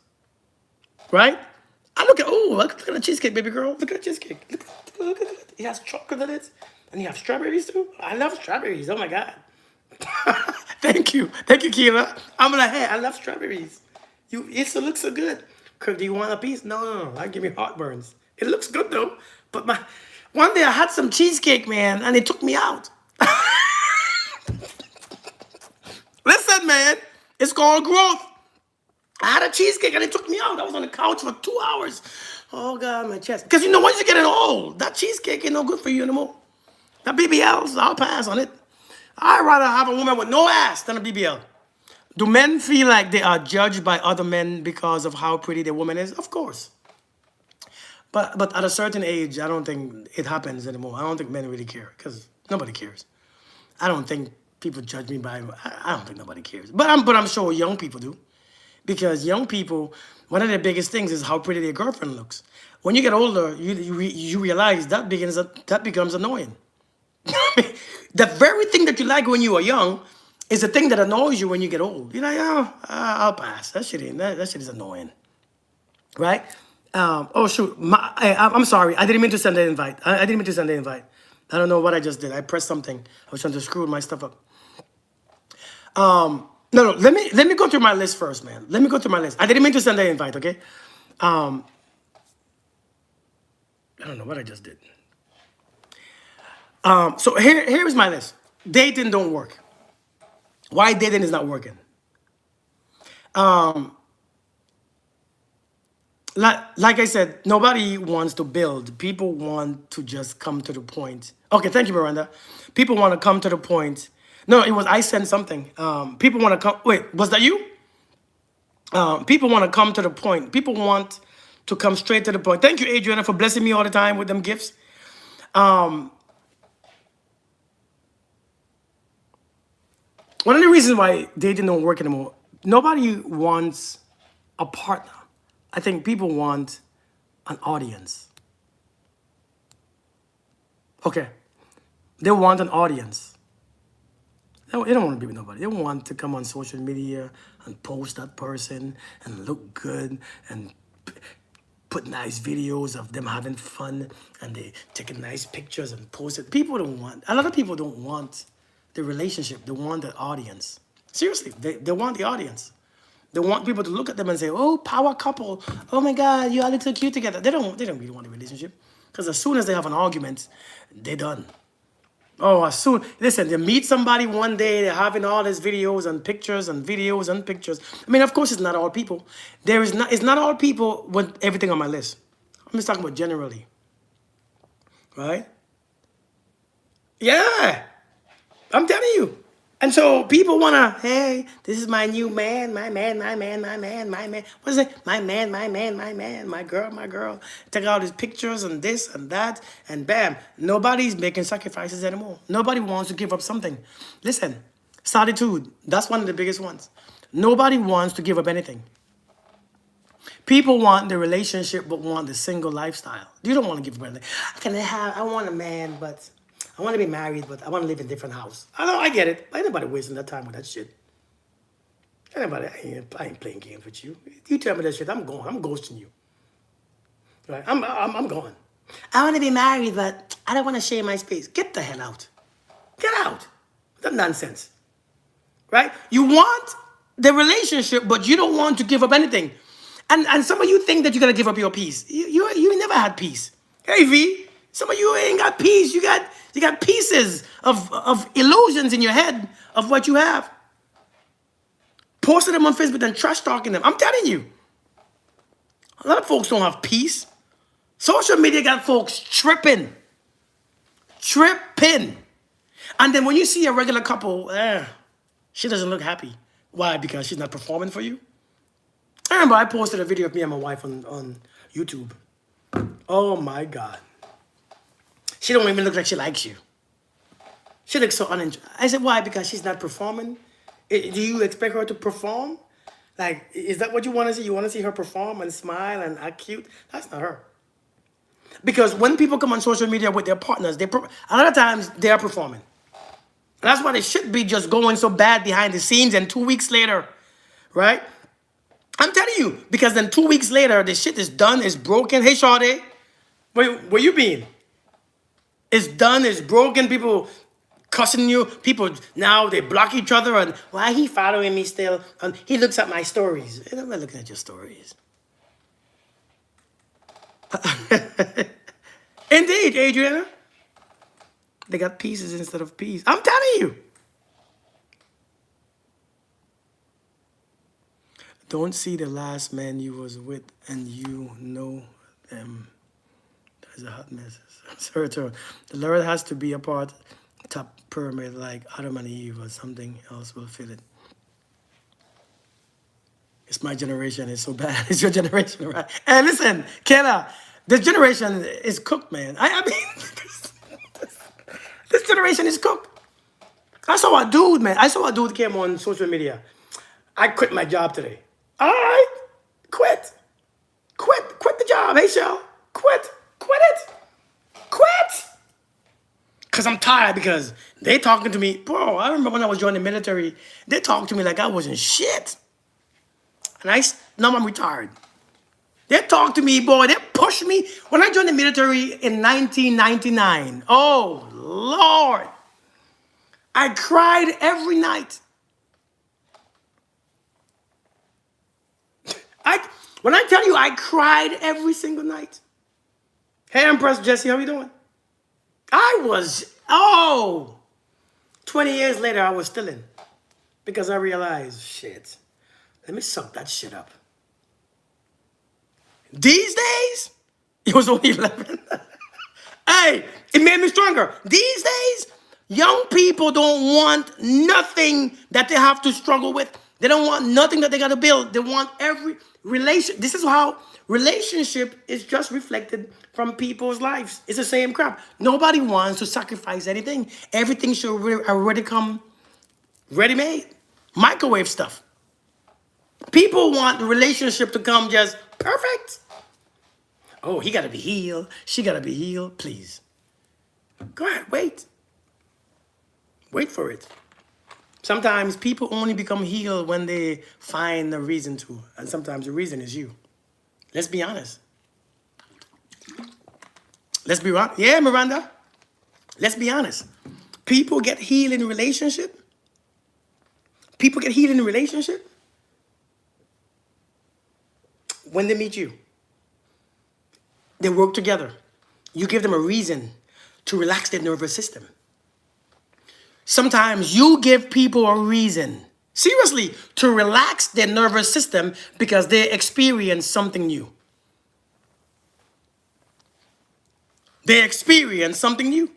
S1: Right? I look at the cheesecake, baby girl. Look at the cheesecake. Look at it. It has chocolate in it. And you have strawberries too. I love strawberries. Oh my God. Thank you. Thank you, Keela. I'm like, hey, I love strawberries. It still looks so good. Kirk, do you want a piece? No, no, no. That give me heartburns. It looks good though. But one day I had some cheesecake, man, and it took me out. Listen, man, it's called growth. I had a cheesecake and it took me out. I was on the couch for 2 hours. Oh God, my chest. Because you know, once you get it old, that cheesecake ain't no good for you anymore. That BBLs, I'll pass on it. I'd rather have a woman with no ass than a BBL. Do men feel like they are judged by other men because of how pretty the woman is? Of course. But at a certain age, I don't think it happens anymore. I don't think men really care because nobody cares. I don't think people judge me by. I don't think nobody cares. But I'm sure young people do, because young people, one of the biggest things is how pretty their girlfriend looks. When you get older, you realize that becomes annoying. The very thing that you like when you are young is the thing that annoys you when you get old. You're like, oh, I'll pass. That shit ain't that shit is annoying, right? Oh shoot, I'm sorry. I didn't mean to send an invite. I didn't mean to send an invite. I don't know what I just did. I pressed something. I was trying to screw my stuff up. No, no. Let me go through my list first, man. Let me go through my list. I didn't mean to send an invite. Okay. I don't know what I just did. So here's my list. Dating don't work. Why dating is not working? Like I said, nobody wants to build. People want to just come to the point. Okay, thank you, Miranda. People want to come to the point. No, it was I sent something. People want to come. Wait, was that you? People want to come to the point. People want to come straight to the point. Thank you, Adriana, for blessing me all the time with them gifts. One of the reasons why dating don't work anymore, nobody wants a partner. I think people want an audience. Okay. They want an audience. They don't want to be with nobody. They want to come on social media and post that person and look good and put nice videos of them having fun and they taking nice pictures and post it. A lot of people don't want the relationship. They want the audience. Seriously, they want the audience. They want people to look at them and say, "Oh, power couple. Oh my God, you all look so cute together." They don't really want a relationship, because as soon as they have an argument, they're done. Oh, as soon listen, they meet somebody one day, they're having all these videos and pictures and videos and pictures. I mean, of course, it's not all people. It's not all people with everything on my list. I'm just talking about generally, right? Yeah, I'm telling you. And so people wanna, hey, this is my new man, my man, my man, my man, my man. What is it? My man, my man, my man, my girl, my girl. Take out his pictures and this and that, and bam. Nobody's making sacrifices anymore. Nobody wants to give up something. Listen, solitude, that's one of the biggest ones. Nobody wants to give up anything. People want the relationship but want the single lifestyle. You don't want to give up anything. I want a man, but I want to be married, but I want to live in a different house. I know, I get it. Ain't nobody wasting that time with that shit. Anybody, I ain't playing games with you. You tell me that shit, I'm going. I'm ghosting you. Right? I'm going. I want to be married, but I don't want to share my space. Get the hell out. Get out. That nonsense. Right? You want the relationship, but you don't want to give up anything. And some of you think that you're gonna give up your peace. You never had peace. Hey V, some of you ain't got peace. You got pieces of illusions in your head of what you have. Posting them on Facebook and trash talking them. I'm telling you. A lot of folks don't have peace. Social media got folks tripping. Tripping. And then when you see a regular couple, she doesn't look happy. Why? Because she's not performing for you? I remember I posted a video of me and my wife on YouTube. Oh my God. She don't even look like she likes you. She looks so uninterested. I said, why? Because she's not performing? Do you expect her to perform? Like, is that what you want to see? You want to see her perform and smile and act cute? That's not her. Because when people come on social media with their partners, a lot of times they are performing. And that's why they should be just going so bad behind the scenes, and 2 weeks later, right? I'm telling you, because then 2 weeks later, the shit is done, it's broken. Hey, Sade, where you been? It's done, it's broken. People cussing you. People now they block each other, and why he following me still? And he looks at my stories. I'm not looking at your stories. Indeed, Adriana. They got pieces instead of peas. I'm telling you. Don't see the last man you was with and you know them. That's a hot mess. Sorry, the Lord has to be a part top pyramid like Adam and Eve or something else will fill it. It's my generation. It's so bad. It's your generation, right? And listen, Kayla, this generation is cooked, man. I mean, this generation is cooked. I saw a dude, man. I saw a dude came on social media. I quit my job today. All right, quit. Quit the job. Hey, Shell, quit it. Quit. Because I'm tired because they talking to me. Bro, I remember when I was joining the military, they talked to me like I wasn't shit. And now I'm retired. They talked to me, boy. They pushed me. When I joined the military in 1999, oh, Lord. I cried every night. When I tell you I cried every single night. Hey, Empress Jesse, how you doing? 20 years later, I was still in. Because I realized, shit, let me suck that shit up. These days, it was only 11. Hey, it made me stronger. These days, young people don't want nothing that they have to struggle with. They don't want nothing that they got to build. They want every relation. This is how relationship is just reflected from people's lives. It's the same crap. Nobody wants to sacrifice anything. Everything should already come ready-made. Microwave stuff. People want the relationship to come just perfect. Oh, he got to be healed. She got to be healed. Please. Go ahead. Wait. Wait for it. Sometimes people only become healed when they find a reason to. And sometimes the reason is you. Let's be honest. Let's be honest. Yeah, Miranda. Let's be honest. People get healed in a relationship. People get healed in a relationship when they meet you. They work together. You give them a reason to relax their nervous system. Sometimes you give people a reason, seriously, to relax their nervous system because they experience something new. They experience something new.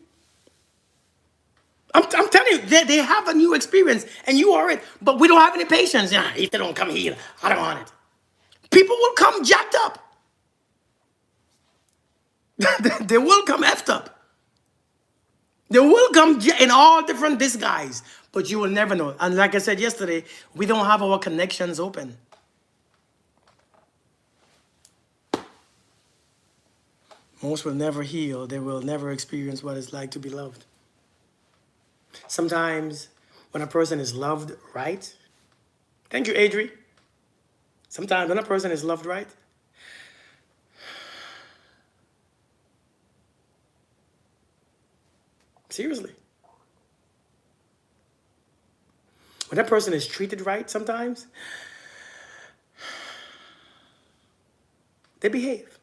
S1: I'm telling you, they have a new experience and you are it. But we don't have any patience. Yeah, if they don't come here, I don't want it. People will come jacked up. They will come effed up. They will come in all different disguise, but you will never know. And like I said yesterday, we don't have our connections open. Most will never heal. They will never experience what it's like to be loved. Sometimes when a person is loved right, thank you, Adri. Sometimes when a person is loved right, seriously. When that person is treated right sometimes, they behave.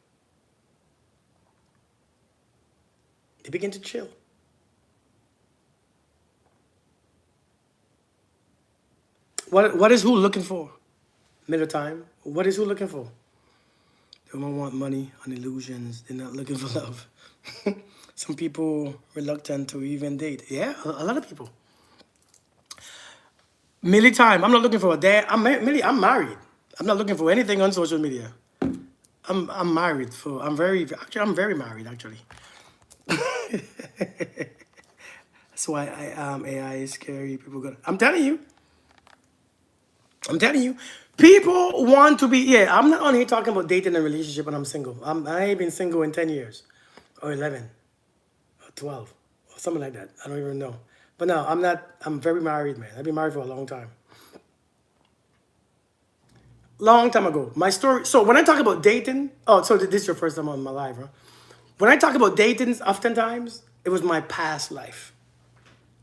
S1: They begin to chill. What is who looking for? Middle time. What is who looking for? They don't want money and illusions. They're not looking for love. Some people reluctant to even date. Yeah, a lot of people. Millie time. I'm not looking for a dad. I'm married. I'm not looking for anything on social media. I'm married. I'm very married actually. That's why AI is scary. I'm telling you. People want to be, yeah, I'm not on here talking about dating and relationship when I'm single. I ain't been single in 10 years or 11 or 12 or something like that. I don't even know. But no, I'm very married, man. I've been married for a long time. Long time ago. My story, so when I talk about dating, so this is your first time on my live, huh? When I talk about dating, oftentimes, it was my past life.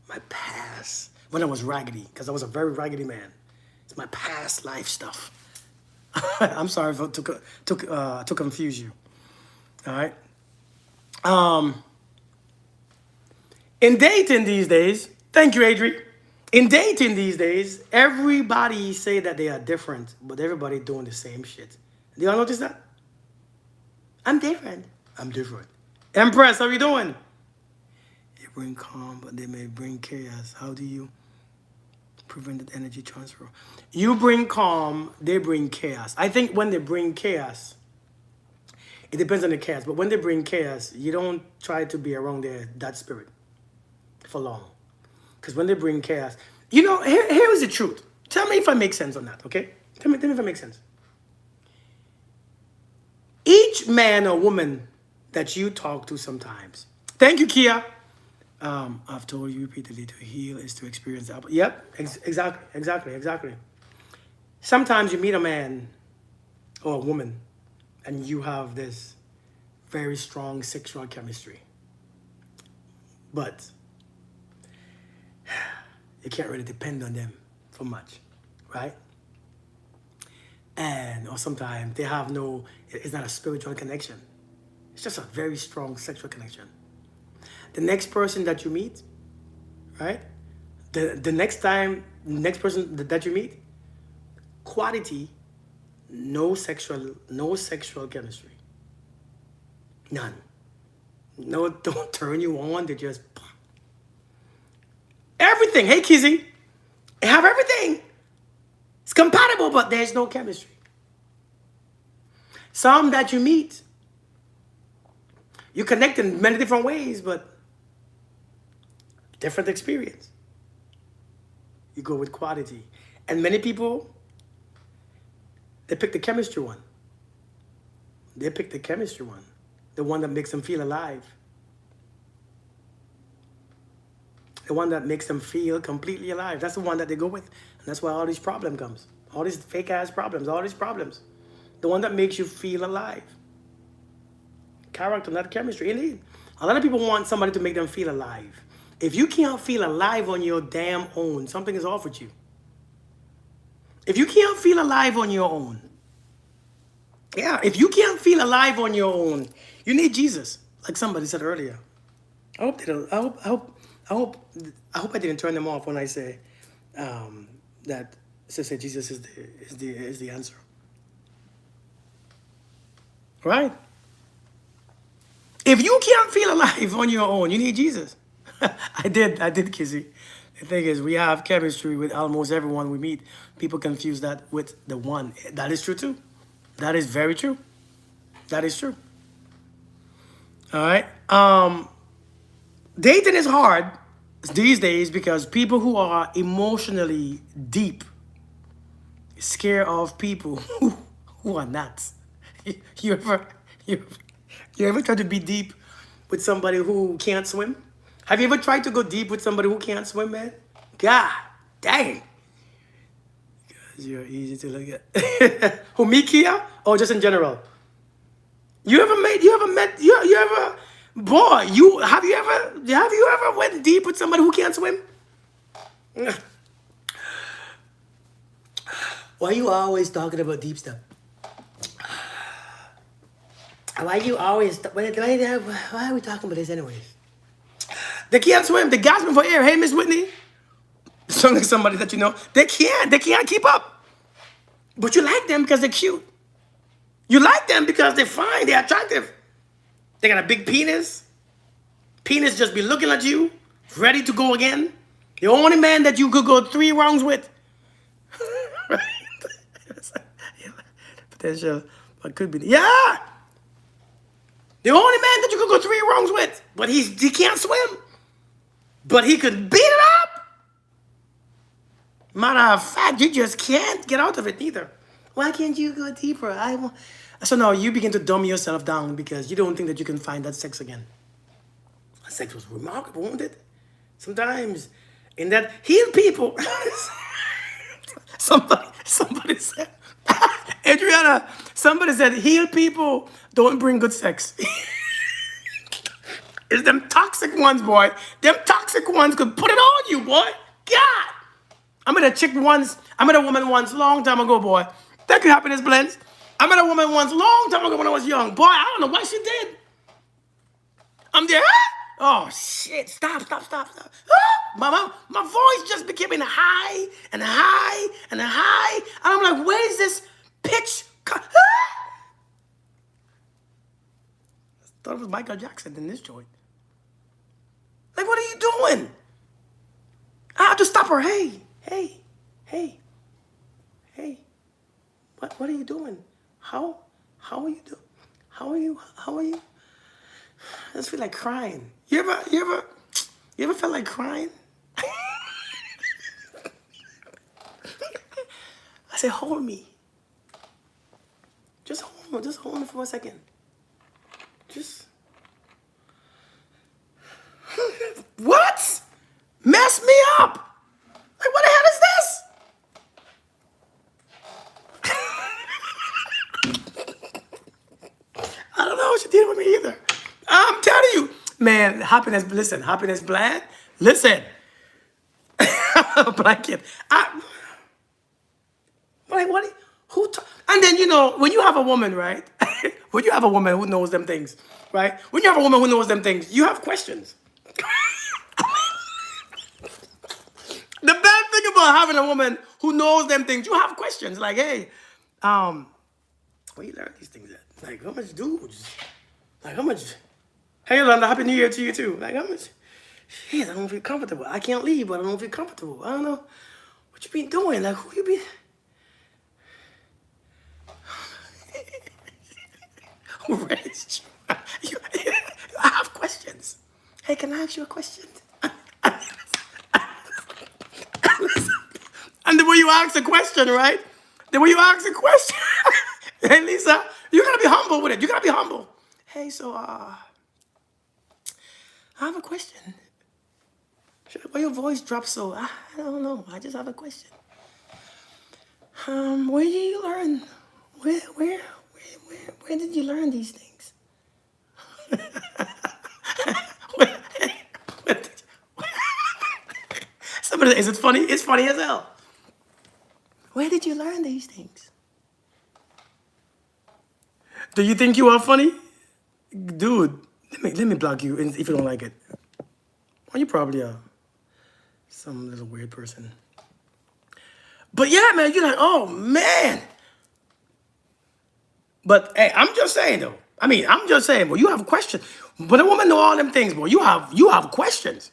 S1: My past. When I was raggedy, because I was a very raggedy man. It's my past life stuff. I'm sorry to confuse you. All right. In dating these days, thank you, Adri. In dating these days, everybody say that they are different, but everybody doing the same shit. Do y'all notice that? I'm different. I'm different. Empress, how you doing? They bring calm, but they may bring chaos. How do you prevent that energy transfer? You bring calm, they bring chaos. I think when they bring chaos, it depends on the chaos, but when they bring chaos, you don't try to be around that spirit for long. Because when they bring chaos, you know, here is the truth. Tell me if I make sense on that, okay? Tell me if I make sense. Each man or woman that you talk to sometimes. Thank you, Kia. I've told you repeatedly, to heal is to experience that. Yep, exactly. Sometimes you meet a man or a woman and you have this very strong sexual chemistry. But you can't really depend on them for much, right? Or sometimes they have it's not a spiritual connection. It's just a very strong sexual connection. The next person that you meet, right? The next person that you meet, quality, no sexual chemistry. None. No, don't turn you on, they just everything. Hey, Kizzy, they have everything. It's compatible, but there's no chemistry. Some that you meet, you connect in many different ways, but different experience. You go with quality. And many people, they pick the chemistry one. They pick the chemistry one. The one that makes them feel alive. The one that makes them feel completely alive. That's the one that they go with. And that's why all these problems comes. All these fake ass problems, all these problems. The one that makes you feel alive. Character, not chemistry. Indeed. A lot of people want somebody to make them feel alive. If you can't feel alive on your damn own, something is off with you. If you can't feel alive on your own, if you can't feel alive on your own, you need Jesus, like somebody said earlier. I hope they don't. I hope I didn't turn them off when I say that Sister Jesus is the answer. Right? If you can't feel alive on your own, you need Jesus. I did, Kizzy. The thing is, we have chemistry with almost everyone we meet. People confuse that with the one. That is true too. That is very true. That is true. All right. Dating is hard these days because people who are emotionally deep scare off people who are not. You ever try to be deep with somebody who can't swim? Have you ever tried to go deep with somebody who can't swim, man? God dang. Because you're easy to look at. Who, me, Kia? Or just in general? Boy, have you ever went deep with somebody who can't swim? Why are you always talking about deep stuff? Why are we talking about this anyways? They can't swim. They gasping for air. Hey, Miss Whitney. Sound like somebody that you know. They can't keep up. But you like them because they're cute. You like them because they're fine. They're attractive. They got a big penis. Penis just be looking at you, ready to go again. The only man that you could go 3 rounds with. Right? Potential. But could be. Yeah. The only man that you could go 3 rounds with. But he can't swim. But he could beat it up. Matter of fact, you just can't get out of it either. Why can't you go deeper? So now you begin to dumb yourself down because you don't think that you can find that sex again. Sex was remarkable, wasn't it? Sometimes in that heal people. somebody said, Adriana, somebody said heal people don't bring good sex. It's them toxic ones, boy. Them toxic ones could put it on you, boy. God. I met a chick once. I met a woman once, long time ago, boy. Thank you, Happiness Blends. I met a woman once, long time ago when I was young. Boy, I don't know what she did. I'm there. Oh, shit. Stop. My voice just became in a high and a high and a high. And I'm like, where is this pitch? I thought it was Michael Jackson in this joint. Like, what are you doing? I have to stop her. Hey. What are you doing? How are you doing? How are you? I just feel like crying. You ever felt like crying? I say, hold me. Just hold me for a second. Just what? Mess me up. Like, what the hell is this? I don't know what she did with me either. I'm telling you, man, happiness Bland. Listen. Blanket. Like, what? And then, when you have a woman, right? When you have a woman who knows them things, right? When you have a woman who knows them things, you have questions. The bad thing about having a woman who knows them things, you have questions. Like, hey, where you learn these things at? Like, how much dudes? Like, how much? Hey, Yolanda, Happy New Year to you, too. Like, how much? Shit, I don't feel comfortable. I can't leave, but I don't feel comfortable. I don't know. What you been doing? Like, who you been? Who raised you? I have questions. Hey, can I ask you a question? And the way you ask a question, right? The way you ask a question. Hey, Lisa, you gotta be humble with it. You gotta be humble. Hey, so, I have a question. Why your voice drops so? I don't know. I just have a question. Where did you learn? Where did you learn these things? Somebody, is it funny? It's funny as hell. Where did you learn these things? Do you think you are funny? Dude, let me block you if you don't like it. Well, you probably are some little weird person. But yeah, man, you're like, oh, man. But, hey, I'm just saying, though. I'm just saying, well, you have a question. But a woman know all them things, boy. You have questions.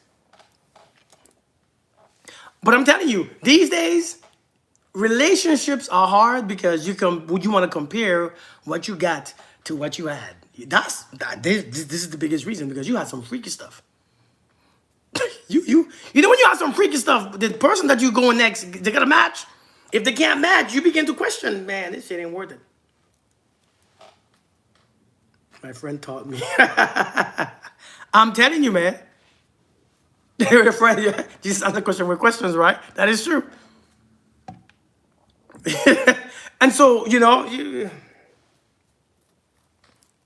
S1: But I'm telling you, these days, relationships are hard because you want to compare what you got to what you had. This is the biggest reason, because you had some freaky stuff. you know, when you have some freaky stuff, the person that you going next, they gotta match. If they can't match, you begin to question, man, this shit ain't worth it. My friend taught me. I'm telling you, man. Your friend, just ask the question with questions, right? That is true. And so,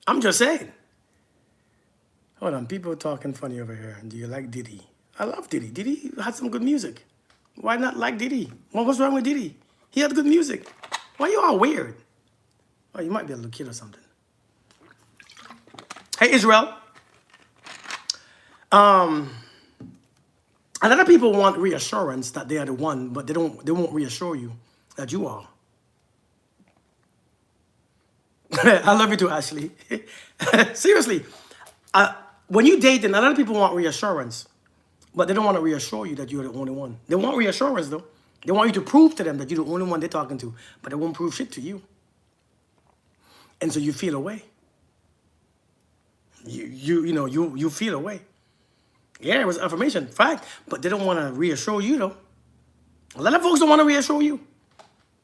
S1: I'm just saying. Hold on, people talking funny over here. Do you like Diddy? I love Diddy. Diddy had some good music. Why not like Diddy? What was wrong with Diddy? He had good music. Why you all weird? Oh, you might be a little kid or something. Hey, Israel. A lot of people want reassurance that they are the one, but they won't reassure you that you are. I love you too, Ashley. Seriously. When you date, a lot of people want reassurance, but they don't want to reassure you that you're the only one. They want reassurance, though. They want you to prove to them that you're the only one they're talking to, but they won't prove shit to you. And so you feel away. You feel away. Yeah, it was affirmation, fact, but they don't want to reassure you, though. A lot of folks don't want to reassure you,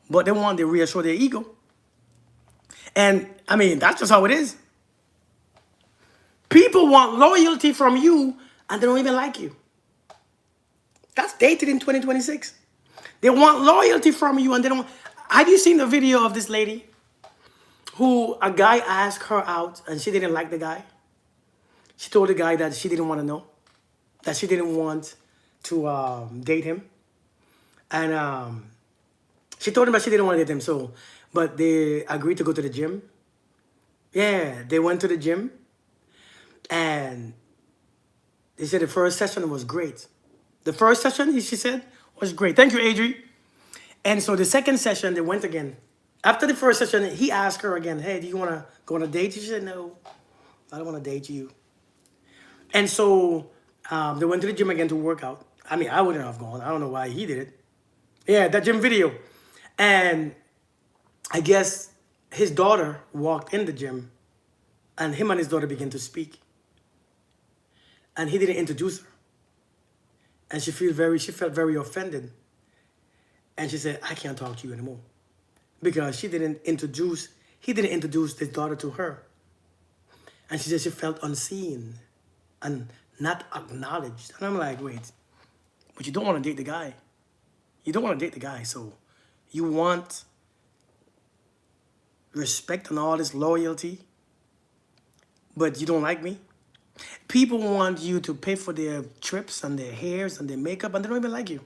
S1: but they want to reassure their ego. And, that's just how it is. People want loyalty from you, and they don't even like you. That's dated in 2026. They want loyalty from you, and they don't. Have you seen the video of this lady who a guy asked her out, and she didn't like the guy? She told the guy that she didn't want to know, that she didn't want to date him. And she told him that she didn't want to date him. So, but they agreed to go to the gym. Yeah, they went to the gym. And they said the first session was great. The first session, she said, was great. Thank you, Adri. And so the second session, they went again. After the first session, he asked her again, hey, do you want to go on a date? She said, no, I don't want to date you. And so they went to the gym again to work out. I mean, I wouldn't have gone. I don't know why he did it. Yeah, that gym video. And I guess his daughter walked in the gym and him and his daughter began to speak. And he didn't introduce her. And she felt very offended. And she said, I can't talk to you anymore. Because he didn't introduce his daughter to her. And she said she felt unseen and not acknowledged. And I'm like, wait, but you don't want to date the guy. You don't want to date the guy. So you want respect and all this loyalty, but you don't like me? People want you to pay for their trips and their hairs and their makeup, and they don't even like you.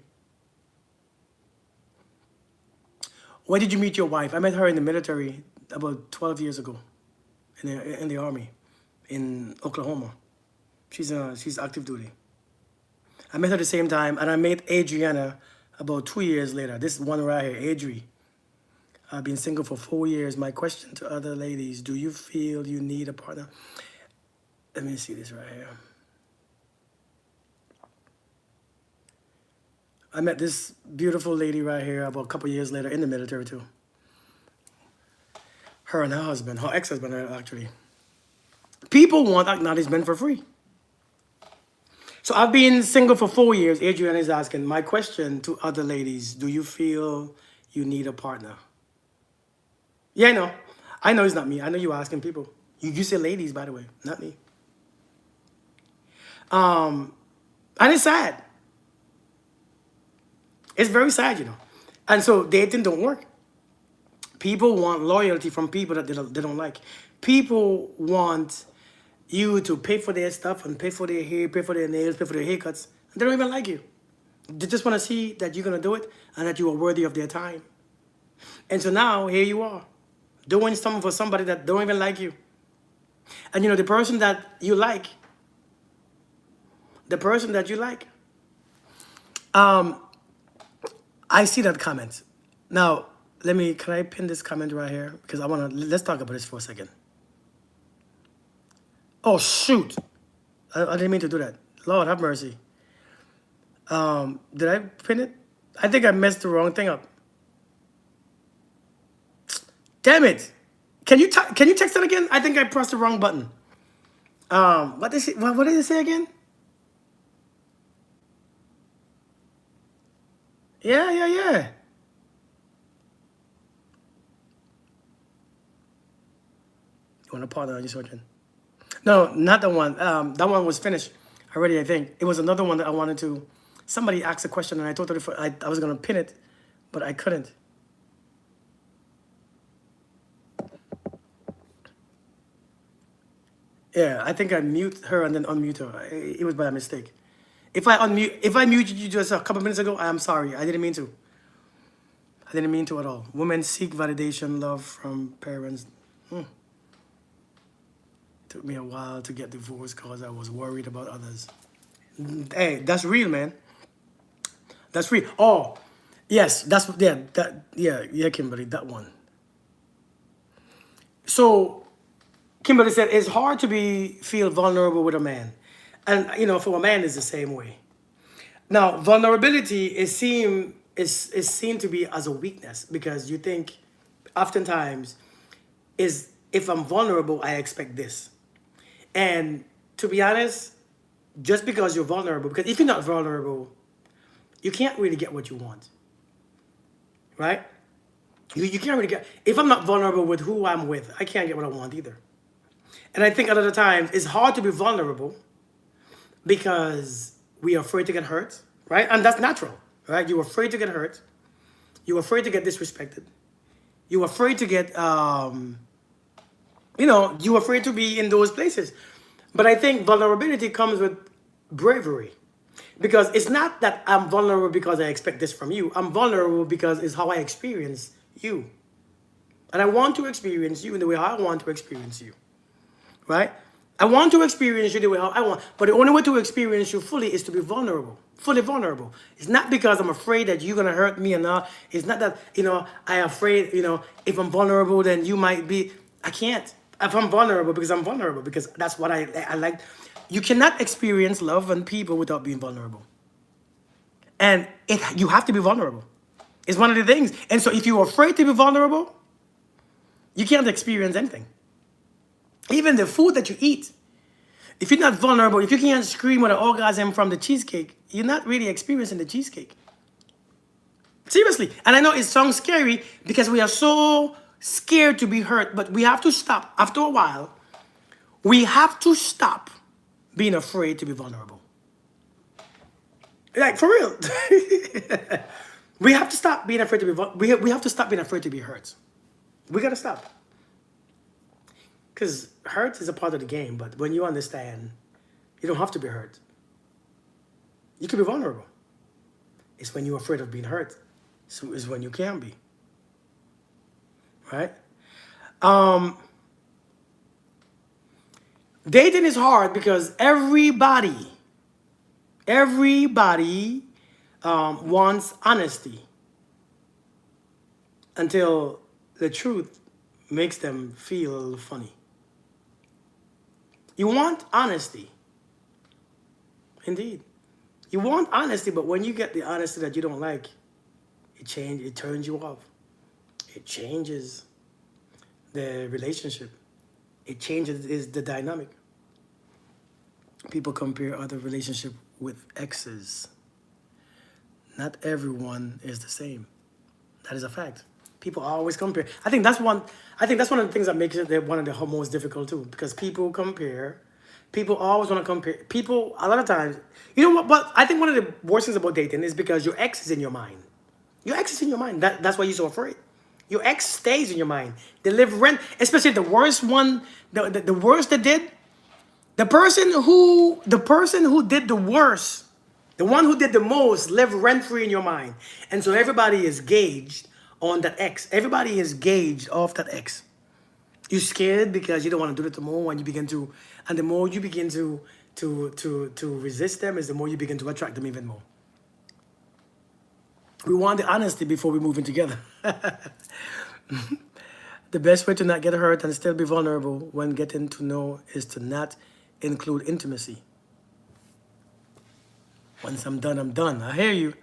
S1: Where did you meet your wife? I met her in the military about 12 years ago, in the army, in Oklahoma. She's active duty. I met her the same time, and I met Adriana about 2 years later. This one right here, Adri. I've been single for 4 years. My question to other ladies, do you feel you need a partner? Let me see this right here. I met this beautiful lady right here about a couple years later in the military too. Her and her husband, her ex-husband actually. People want acknowledgement for free. So I've been single for 4 years. Adriana is asking, my question to other ladies, do you feel you need a partner? Yeah, I know. I know it's not me. I know you're asking people. You say ladies, by the way, not me. And it's sad. It's very sad, you know. And so dating don't work. People want loyalty from people that they don't like. People want you to pay for their stuff and pay for their hair, pay for their nails, pay for their haircuts. And they don't even like you. They just want to see that you're going to do it and that you are worthy of their time. And so now, here you are, doing something for somebody that don't even like you. And you know, the person that you like, I see that comment. Now, can I pin this comment right here? Because let's talk about this for a second. Oh, shoot. I didn't mean to do that. Lord, have mercy. Did I pin it? I think I messed the wrong thing up. Damn it. Can you text that again? I think I pressed the wrong button. What did it say again? Yeah. You want a partner? I just watching. No, not the one. That one was finished already, I think. It was another one that I wanted to. Somebody asked a question and I told her I was going to pin it, but I couldn't. Yeah, I think I mute her and then unmute her. It was by mistake. If I muted you just a couple minutes ago, I'm sorry. I didn't mean to. I didn't mean to at all. Women seek validation, love from parents. Took me a while to get divorced because I was worried about others. Hey, that's real, man. That's real. Oh, yes, Kimberly, that one. So, Kimberly said, it's hard to feel vulnerable with a man. And, you know, for a man, it's the same way. Now, vulnerability is seen to be as a weakness because you think, oftentimes, if I'm vulnerable, I expect this. And to be honest, just because you're vulnerable, because if you're not vulnerable, you can't really get what you want, right? You can't really get, if I'm not vulnerable with who I'm with, I can't get what I want either. And I think a lot of times it's hard to be vulnerable because we are afraid to get hurt, right? And that's natural, right? You're afraid to get hurt. You're afraid to get disrespected. You're afraid to get, you're afraid to be in those places. But I think vulnerability comes with bravery. Because it's not that I'm vulnerable because I expect this from you. I'm vulnerable because it's how I experience you. And I want to experience you in the way I want to experience you. Right? I want to experience you the way how I want. But the only way to experience you fully is to be vulnerable. Fully vulnerable. It's not because I'm afraid that you're gonna hurt me or not. It's not that, I'm afraid, if I'm vulnerable, then you might be. I can't. If I'm vulnerable, because I'm vulnerable, because that's what I like. You cannot experience love and people without being vulnerable. And you have to be vulnerable. It's one of the things. And so if you're afraid to be vulnerable, you can't experience anything. Even the food that you eat. If you're not vulnerable, if you can't scream with an orgasm from the cheesecake, you're not really experiencing the cheesecake. Seriously. And I know it sounds scary because we are so scared to be hurt, but we have to stop. After a while, we have to stop being afraid to be vulnerable. Like, for real. We have to stop being afraid to be we have to stop being afraid to be hurt. We got to stop. Because hurt is a part of the game, but when you understand, you don't have to be hurt. You can be vulnerable. It's when you're afraid of being hurt. So is when you can be. Right? Dating is hard because everybody wants honesty until the truth makes them feel funny. You want honesty. Indeed. You want honesty, but when you get the honesty that you don't like, it turns you off. It changes the relationship. It changes the dynamic. People compare other relationships with exes. Not everyone is the same. That is a fact. People always compare. I think that's one of the things that makes it one of the most difficult too, because people compare. People always want to compare. People a lot of times, you know what? But I think one of the worst things about dating is because your ex is in your mind. Your ex is in your mind. That's why you're so afraid. Your ex stays in your mind. They live rent, especially the worst one, the worst they did. The person who did the worst, the one who did the most, live rent free in your mind. And so everybody is gauged on that ex. Everybody is gauged off that ex. You're scared because you don't want to do it the more when you begin to, and the more you begin to resist them is the more you begin to attract them even more. We want the honesty before we move in together. The best way to not get hurt and still be vulnerable when getting to know is to not include intimacy. Once I'm done, I'm done. I hear you.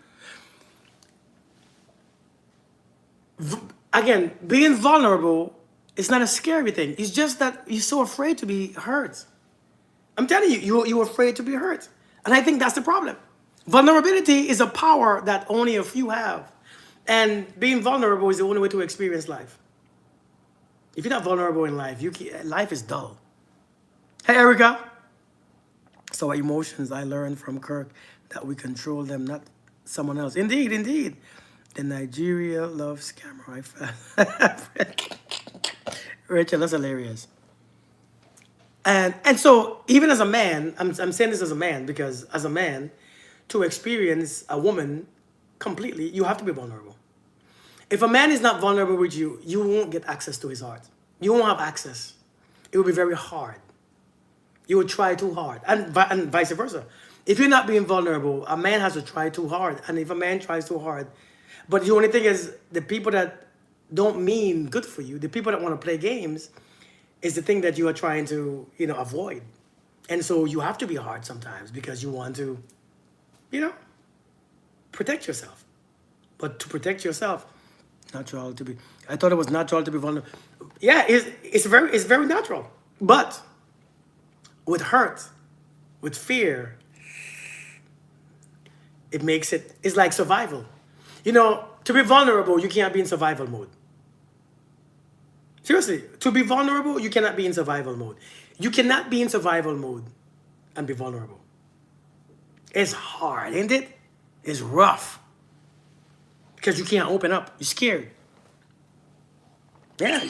S1: Again, being vulnerable is not a scary thing. It's just that you're so afraid to be hurt. I'm telling you, you're afraid to be hurt. And I think that's the problem. Vulnerability is a power that only a few have. And being vulnerable is the only way to experience life. If you're not vulnerable in life, life is dull. Hey, Erica. So our emotions, I learned from Kirk that we control them, not someone else. Indeed, indeed. The Nigeria love scammer. Rachel, that's hilarious. And so even as a man, I'm saying this as a man because as a man, to experience a woman completely, you have to be vulnerable. If a man is not vulnerable with you, you won't get access to his heart. You won't have access. It will be very hard. You will try too hard, and vice versa. If you're not being vulnerable, a man has to try too hard. And if a man tries too hard, but the only thing is the people that don't mean good for you, the people that want to play games, is the thing that you are trying to, avoid. And so you have to be hard sometimes because you want to, protect yourself. But to protect yourself, natural to be. I thought it was natural to be vulnerable. Yeah, it's very natural. But with hurt, with fear, it's like survival. To be vulnerable, you can't be in survival mode. Seriously, to be vulnerable, you cannot be in survival mode. You cannot be in survival mode and be vulnerable. It's hard, isn't it? It's rough. Because you can't open up. You're scared. Yeah.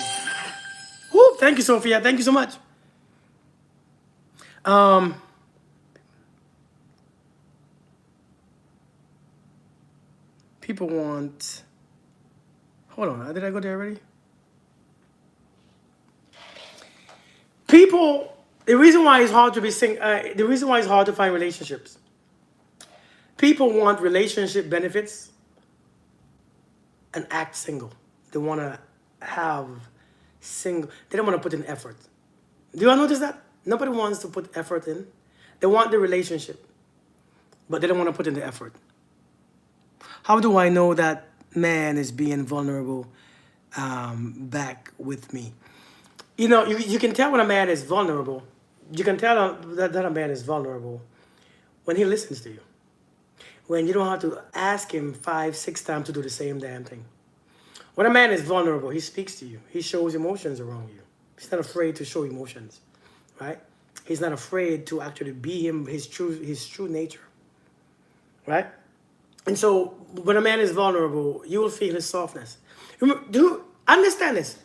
S1: Woo, thank you, Sophia. Thank you so much. Um, people want. Hold on, did I go there already? People. The reason why it's hard to be the reason why it's hard to find relationships. People want relationship benefits and act single. They want to have single. They don't want to put in effort. Do you notice that? Nobody wants to put effort in. They want the relationship, but they don't want to put in the effort. How do I know that man is being vulnerable back with me? You know, you can tell when a man is vulnerable. You can tell that a man is vulnerable when he listens to you. When you don't have to ask him 5, 6 times to do the same damn thing. When a man is vulnerable, he speaks to you. He shows emotions around you. He's not afraid to show emotions, right? He's not afraid to actually be his true nature, right? And so when a man is vulnerable, you will feel his softness. Do understand this?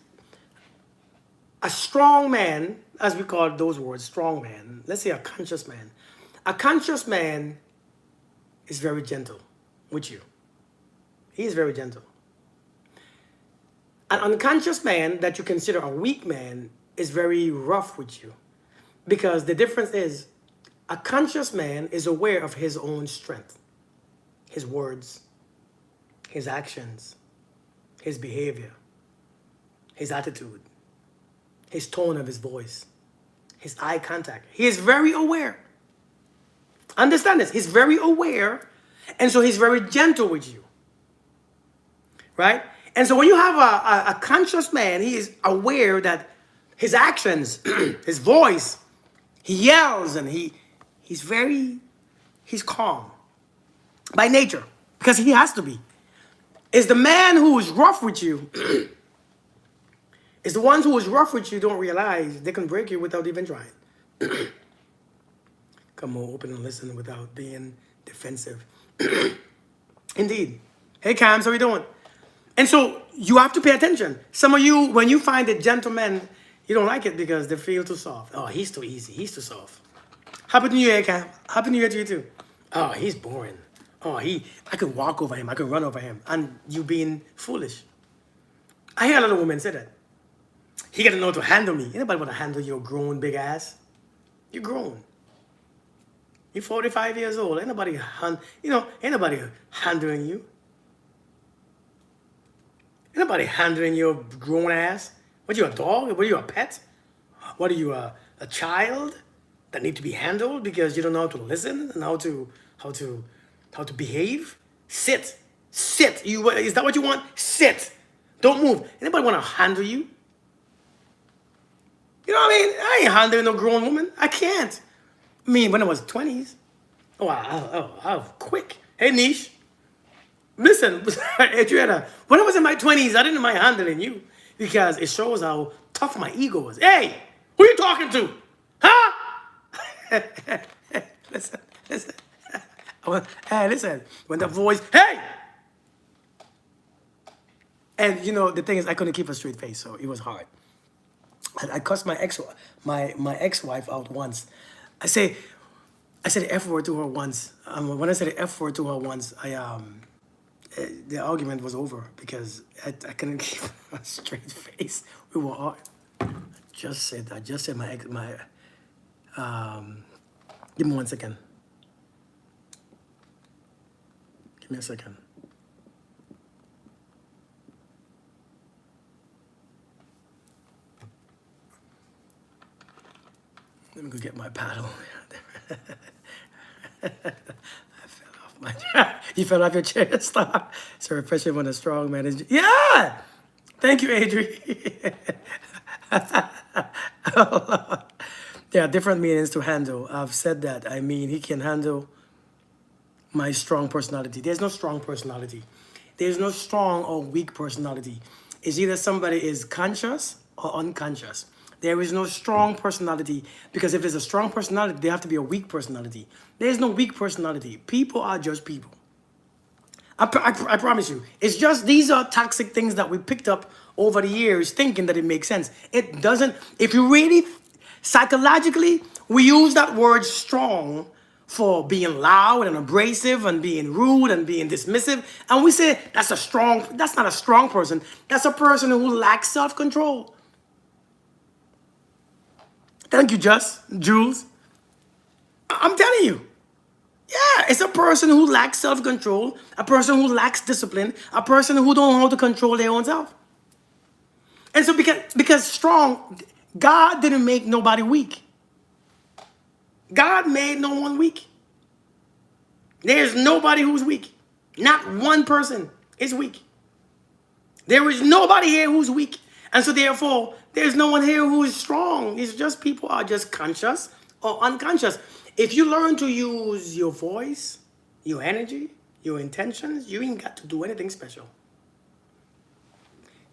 S1: A strong man, as we call those words, strong man, let's say a conscious man. A conscious man is very gentle with you. He is very gentle. An unconscious man that you consider a weak man is very rough with you. Because the difference is a conscious man is aware of his own strength, his words, his actions, his behavior, his attitude, his tone of his voice, his eye contact. He is very aware. Understand this. He's very aware, and so he's very gentle with you. Right? And so when you have a conscious man, he is aware that his actions, his voice, he yells and he's calm by nature because he has to be. It's the man who is rough with you. It's the ones who is rough with you don't realize they can break you without even trying. Come on, open and listen without being defensive. Indeed. Hey, Cams, how you doing? And so you have to pay attention. Some of you, when you find a gentleman, you don't like it because they feel too soft. Oh, he's too easy. He's too soft. Happy New Year, Cam. Happy New Year to you too. Oh, he's boring. Oh, I could walk over him. I could run over him. And you being foolish. I hear a lot of women say that. He got to know to handle me. Anybody want to handle your grown big ass? You're grown. You're 45 years old. Ain't nobody handling you. Ain't nobody handling your grown ass. What, you a dog? What, are you a pet? What, are you a child that need to be handled because you don't know how to listen and how to behave? Sit. Is that what you want? Sit. Don't move. Anybody want to handle you? You know what I mean? I ain't handling no grown woman. I can't. I mean, when I was 20s. Oh, I was quick. Hey, Niche. Listen, Adriana, when I was in my 20s, I didn't mind handling you because it shows how tough my ego was. Hey, who you talking to? Huh? Listen. Hey, listen. When the voice, hey! And, you know, the thing is, I couldn't keep a straight face, so it was hard. I cussed my ex-wife out once. I said the F word to her once. When I said the F word to her once, the argument was over because I couldn't keep a straight face. We were all, I just said give me 1 second. Give me a second. Let me go get my paddle. I fell off my chair. You fell off your chair, stop. So especially when a strong man is. Yeah! Thank you, Adri. There are different meanings to handle. I've said that. I mean, he can handle my strong personality. There's no strong personality. There's no strong or weak personality. It's either somebody is conscious or unconscious. There is no strong personality because if there's a strong personality, there have to be a weak personality. There's no weak personality. People are just people. I promise you. It's just these are toxic things that we picked up over the years thinking that it makes sense. It doesn't. If you really, psychologically, We use that word strong for being loud and abrasive and being rude and being dismissive. And we say that's not a strong person. That's a person who lacks self-control. Thank you, Jules. I'm telling you. Yeah, it's a person who lacks self-control, a person who lacks discipline, a person who don't know how to control their own self. And so because strong, God didn't make nobody weak. God made no one weak. There's nobody who's weak. Not one person is weak. There is nobody here who's weak. And so therefore, there's no one here who is strong. It's just people are just conscious or unconscious. If you learn to use your voice, your energy, your intentions, you ain't got to do anything special.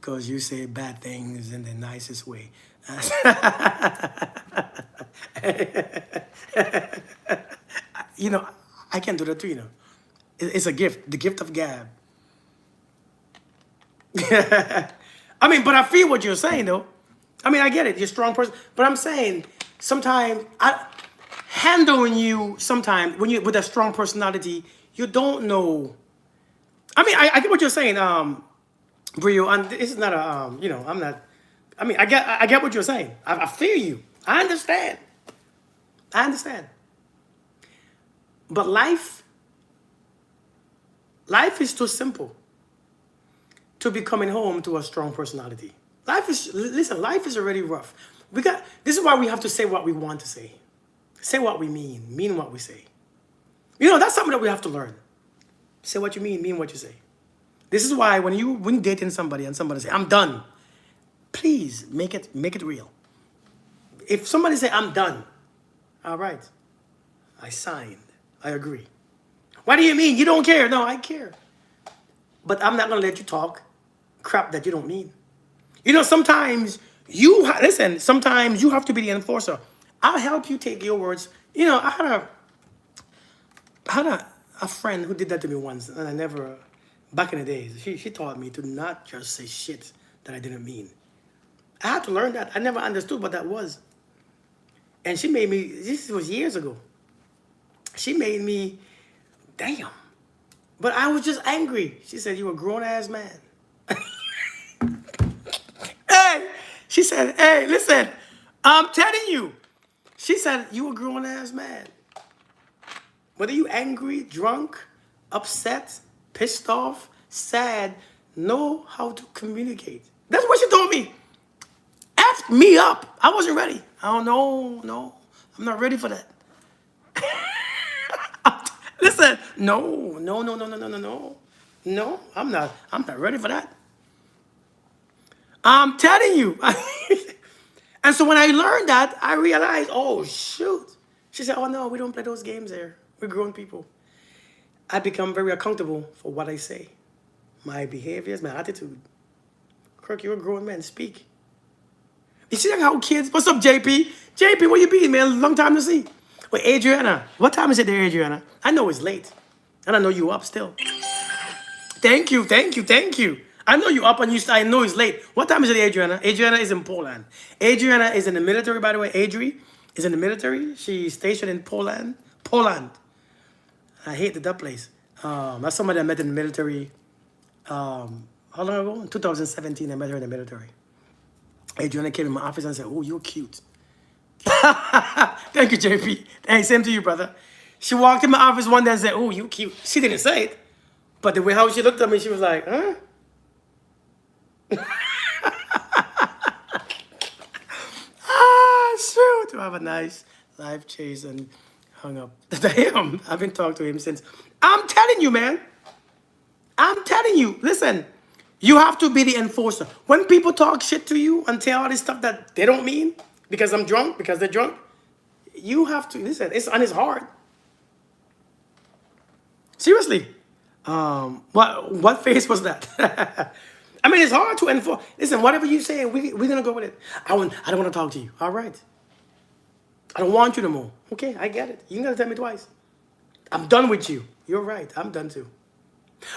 S1: Because you say bad things in the nicest way. You know, I can do that too, you know. It's a gift, the gift of gab. I mean, but I feel what you're saying, though. I mean, I get it. You're a strong person. But I'm saying sometimes handling you sometimes when you with a strong personality, you don't know. I mean, I get what you're saying, Brio. And this is not a, you know, I'm not. I mean, I get what you're saying. I feel you. I understand. I understand. But life is too simple to be coming home to a strong personality. Life is already rough. This is why we have to say what we want to say. Say what we mean what we say. You know, that's something that we have to learn. Say what you mean what you say. This is why when you're dating somebody and somebody say, I'm done, please make it real. If somebody say, I'm done, all right, I signed, I agree. What do you mean? You don't care? No, I care. But I'm not going to let you talk crap that you don't mean. You know, sometimes sometimes you have to be the enforcer. I'll help you take your words. You know, I had a friend who did that to me once, and I never, back in the days, she taught me to not just say shit that I didn't mean. I had to learn that. I never understood what that was. And she made me, this was years ago. She made me, damn. But I was just angry. She said, you a grown-ass man. Hey, she said, hey, listen, I'm telling you. She said, you a grown-ass man. Whether you angry, drunk, upset, pissed off, sad, know how to communicate. That's what she told me. Effed me up. I wasn't ready. I don't know, no. I'm not ready for that. Listen, no. No, I'm not ready for that. I'm telling you. And so when I learned that, I realized, oh, shoot. She said, oh, no, we don't play those games there. We're grown people. I become very accountable for what I say. My behaviors, my attitude. Kirk, you're a grown man. Speak. You see how kids... What's up, JP? JP, where you been, man? Long time to see. Wait, Adriana. What time is it there, Adriana? I know it's late. And I know you up still. Thank you. I know you up and I know it's late. What time is it, Adriana? Adriana is in Poland. Adriana is in the military, by the way. Adri is in the military. She's stationed in Poland. I hated that place. That's somebody I met in the military. How long ago? In 2017, I met her in the military. Adriana came in my office and said, oh, you're cute. Thank you, JP. Hey, same to you, brother. She walked in my office one day and said, oh, you cute. She didn't say it. But the way how she looked at me, she was like, huh? Shoot. To have a nice life chase and hung up. Damn, I've been talking to him since. I'm telling you, man. I'm telling you. Listen, you have to be the enforcer. When people talk shit to you and tell all this stuff that they don't mean because I'm drunk, because they're drunk, you have to, listen, it's hard. Seriously. What face was that? I mean, it's hard to enforce. Listen, whatever you say, we're going to go with it. I don't want to talk to you. All right. I don't want you no more. Okay, I get it. You ain't got to tell me twice. I'm done with you. You're right. I'm done too.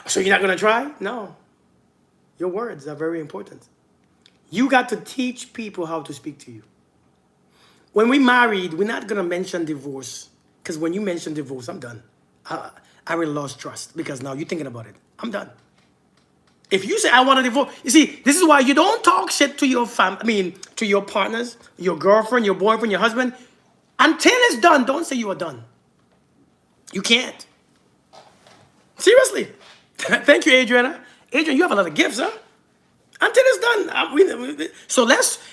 S1: So you're not going to try? No. Your words are very important. You got to teach people how to speak to you. when we married, we're not gonna mention divorce because when you mention divorce, I'm done. I really lost trust because now you're thinking about it. I'm done. If you say I want a divorce, you see, this is why you don't talk shit to your to your partners, your girlfriend, your boyfriend, your husband, until it's done. Don't say you are done. You can't. Seriously. Thank you, Adriana. Adrian, you have a lot of gifts, huh? Until it's done. So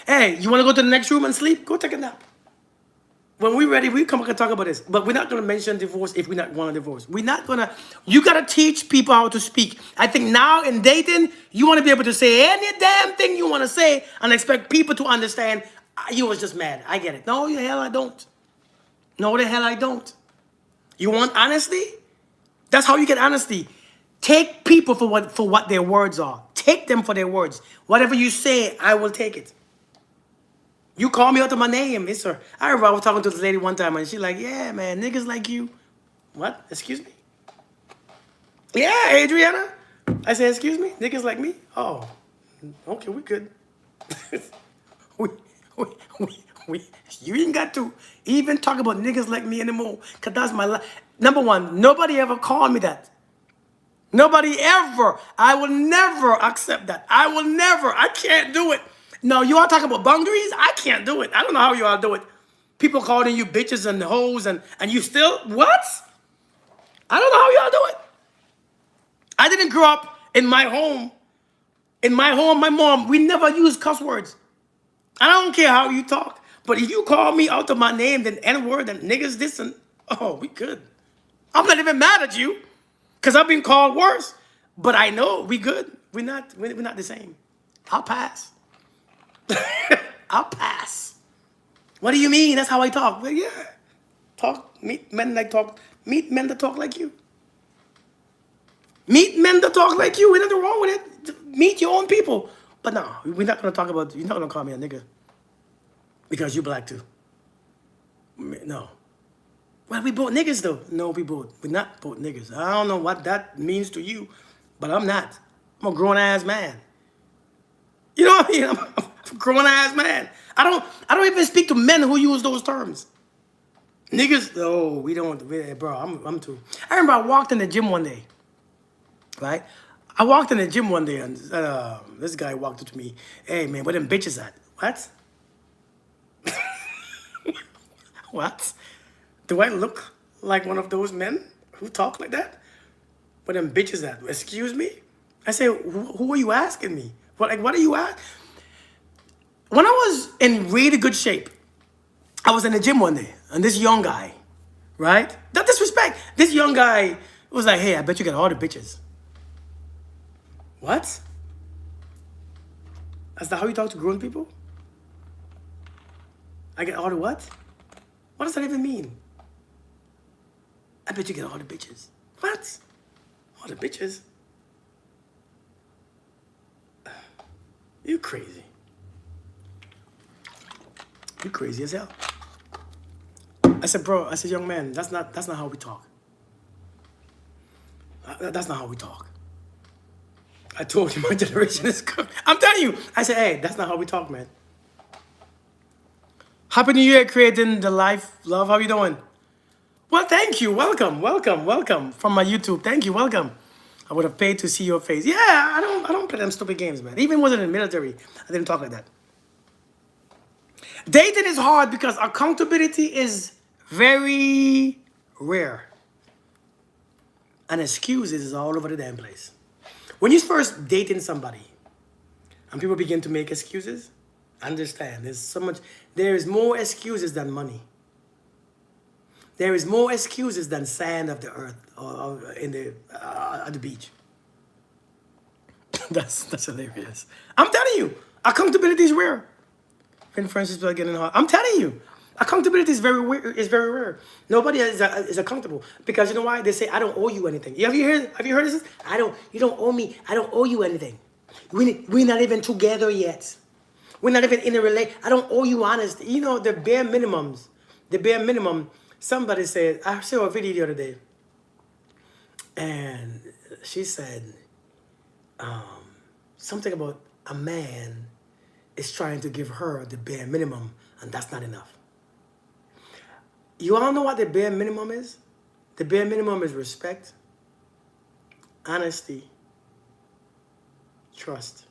S1: hey, you want to go to the next room and sleep? Go take a nap. When we're ready, we come back and talk about this. But we're not going to mention divorce if we not want a divorce. We're not going to. You got to teach people how to speak. I think now in dating, you want to be able to say any damn thing you want to say and expect people to understand you was just mad. I get it. No, the hell I don't. No, the hell I don't. You want honesty? That's how you get honesty. Take people for what their words are. Take them for their words. Whatever you say, I will take it. You call me out of my name, yes sir. I remember I was talking to this lady one time and she's like, yeah, man, niggas like you. What? Excuse me? Yeah, Adriana. I said, excuse me? Niggas like me? Oh, okay, we good. we, we, we, you ain't got to even talk about niggas like me anymore because that's my life. Number one, nobody ever called me that. Nobody ever. I will never accept that. I will never. I can't do it. No, you all talking about boundaries? I can't do it. I don't know how you all do it. People calling you bitches and hoes and you still, what? I don't know how y'all do it. I didn't grow up in my home. In my home, my mom, we never used cuss words. I don't care how you talk. But if you call me out of my name, then N-word and niggas this and, oh, we good. I'm not even mad at you. Because I've been called worse. But I know we good. We're not the same. I'll pass. I'll pass. What do you mean? That's how I talk. Well, yeah. Meet men that talk like you. Meet men that talk like you. Ain't nothing wrong with it. Meet your own people. But no, we're not gonna talk about, you're not gonna call me a nigga. Because you black too. No. Well, we both niggas though. No, we're not both niggas. I don't know what that means to you, but I'm not. I'm a grown ass man. You know what I mean? I'm a grown ass man. I don't even speak to men who use those terms. Niggas, oh, we don't, bro. I'm too. I remember I walked in the gym one day, right? I walked in the gym one day and this guy walked up to me. Hey man, where them bitches at? What? What? Do I look like one of those men who talk like that? Where them bitches at? Excuse me? I say, who are you asking me? What are you asking? When I was in really good shape, I was in the gym one day, and this young guy, right? Not disrespect. This young guy was like, hey, I bet you get all the bitches. What? That's not how you talk to grown people? I get all the what? What does that even mean? I bet you get all the bitches. What? All the bitches? You crazy. You crazy as hell. I said, bro, young man, that's not how we talk. That's not how we talk. I told you my generation is good. I'm telling you. I said, hey, that's not how we talk, man. Happy New Year, creating the life. Love, how you doing? Well, thank you. Welcome from my YouTube. Thank you. Welcome. I would have paid to see your face. Yeah, I don't play them stupid games, man. Even wasn't in the military, I didn't talk like that. Dating is hard because accountability is very rare. And excuses is all over the damn place. When you're first dating somebody and people begin to make excuses, understand there is more excuses than money. There is more excuses than sand of the earth or at the beach. That's hilarious. I'm telling you, accountability is rare. When friendships are getting hard, I'm telling you, accountability is very rare. Nobody is accountable because you know why? They say I don't owe you anything. Have you heard this? You don't owe me. I don't owe you anything. We're not even together yet. We're not even in a relation. I don't owe you honesty. You know the bare minimums. The bare minimum. Somebody said, I saw a video the other day, and she said something about a man is trying to give her the bare minimum, and that's not enough. You all know what the bare minimum is? The bare minimum is respect, honesty, trust,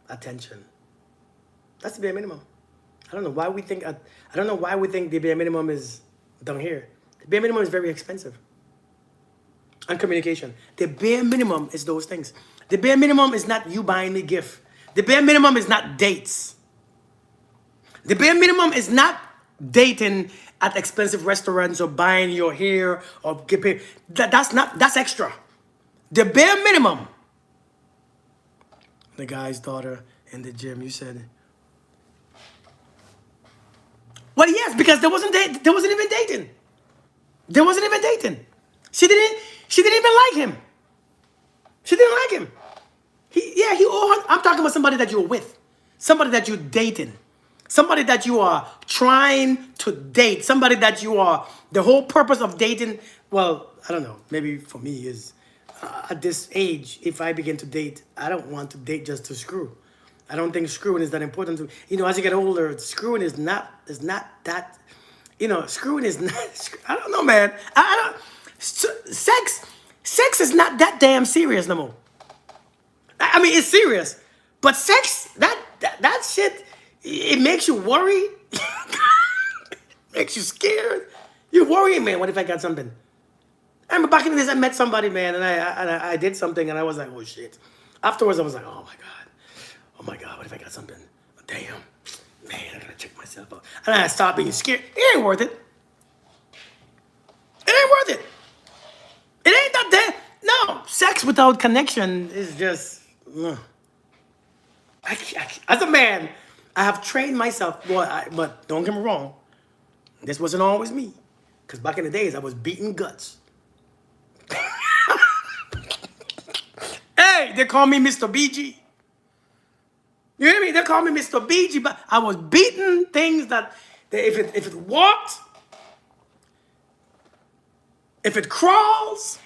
S1: attention. That's the bare minimum. I don't know why we think. I don't know why we think the bare minimum is down here. The bare minimum is very expensive. And communication. The bare minimum is those things. The bare minimum is not you buying me gift. The bare minimum is not dates. The bare minimum is not dating at expensive restaurants or buying your hair or get paid. That's extra. The bare minimum. The guy's daughter in the gym, you said. Well, yes, because there wasn't even dating. There wasn't even dating. She didn't even like him. She didn't like him. I'm talking about somebody that you're with. Somebody that you're dating. Somebody that you are trying to date. Somebody that you are, the whole purpose of dating, well, I don't know, maybe for me is, at this age, if I begin to date, I don't want to date just to screw. I don't think screwing is that important to, as you get older, screwing is not that, screwing is not, I don't know, man. I don't, sex is not that damn serious no more. I mean, it's serious, but sex, that shit, it makes you worry, makes you scared. You're worrying, man. What if I got something? I remember back in the days, I met somebody, man, and I did something, and I was like, oh shit. Afterwards, I was like, oh my god, what if I got something? Damn, man, I gotta check myself out. And I stopped being scared. It ain't worth it. It ain't worth it. It ain't that damn. No, sex without connection is just. As a man, I have trained myself, but don't get me wrong, this wasn't always me. Because back in the days, I was beating guts. Hey, they call me Mr. BG. You hear me? They call me Mr. BG, but I was beating things that if it walked, if it crawls,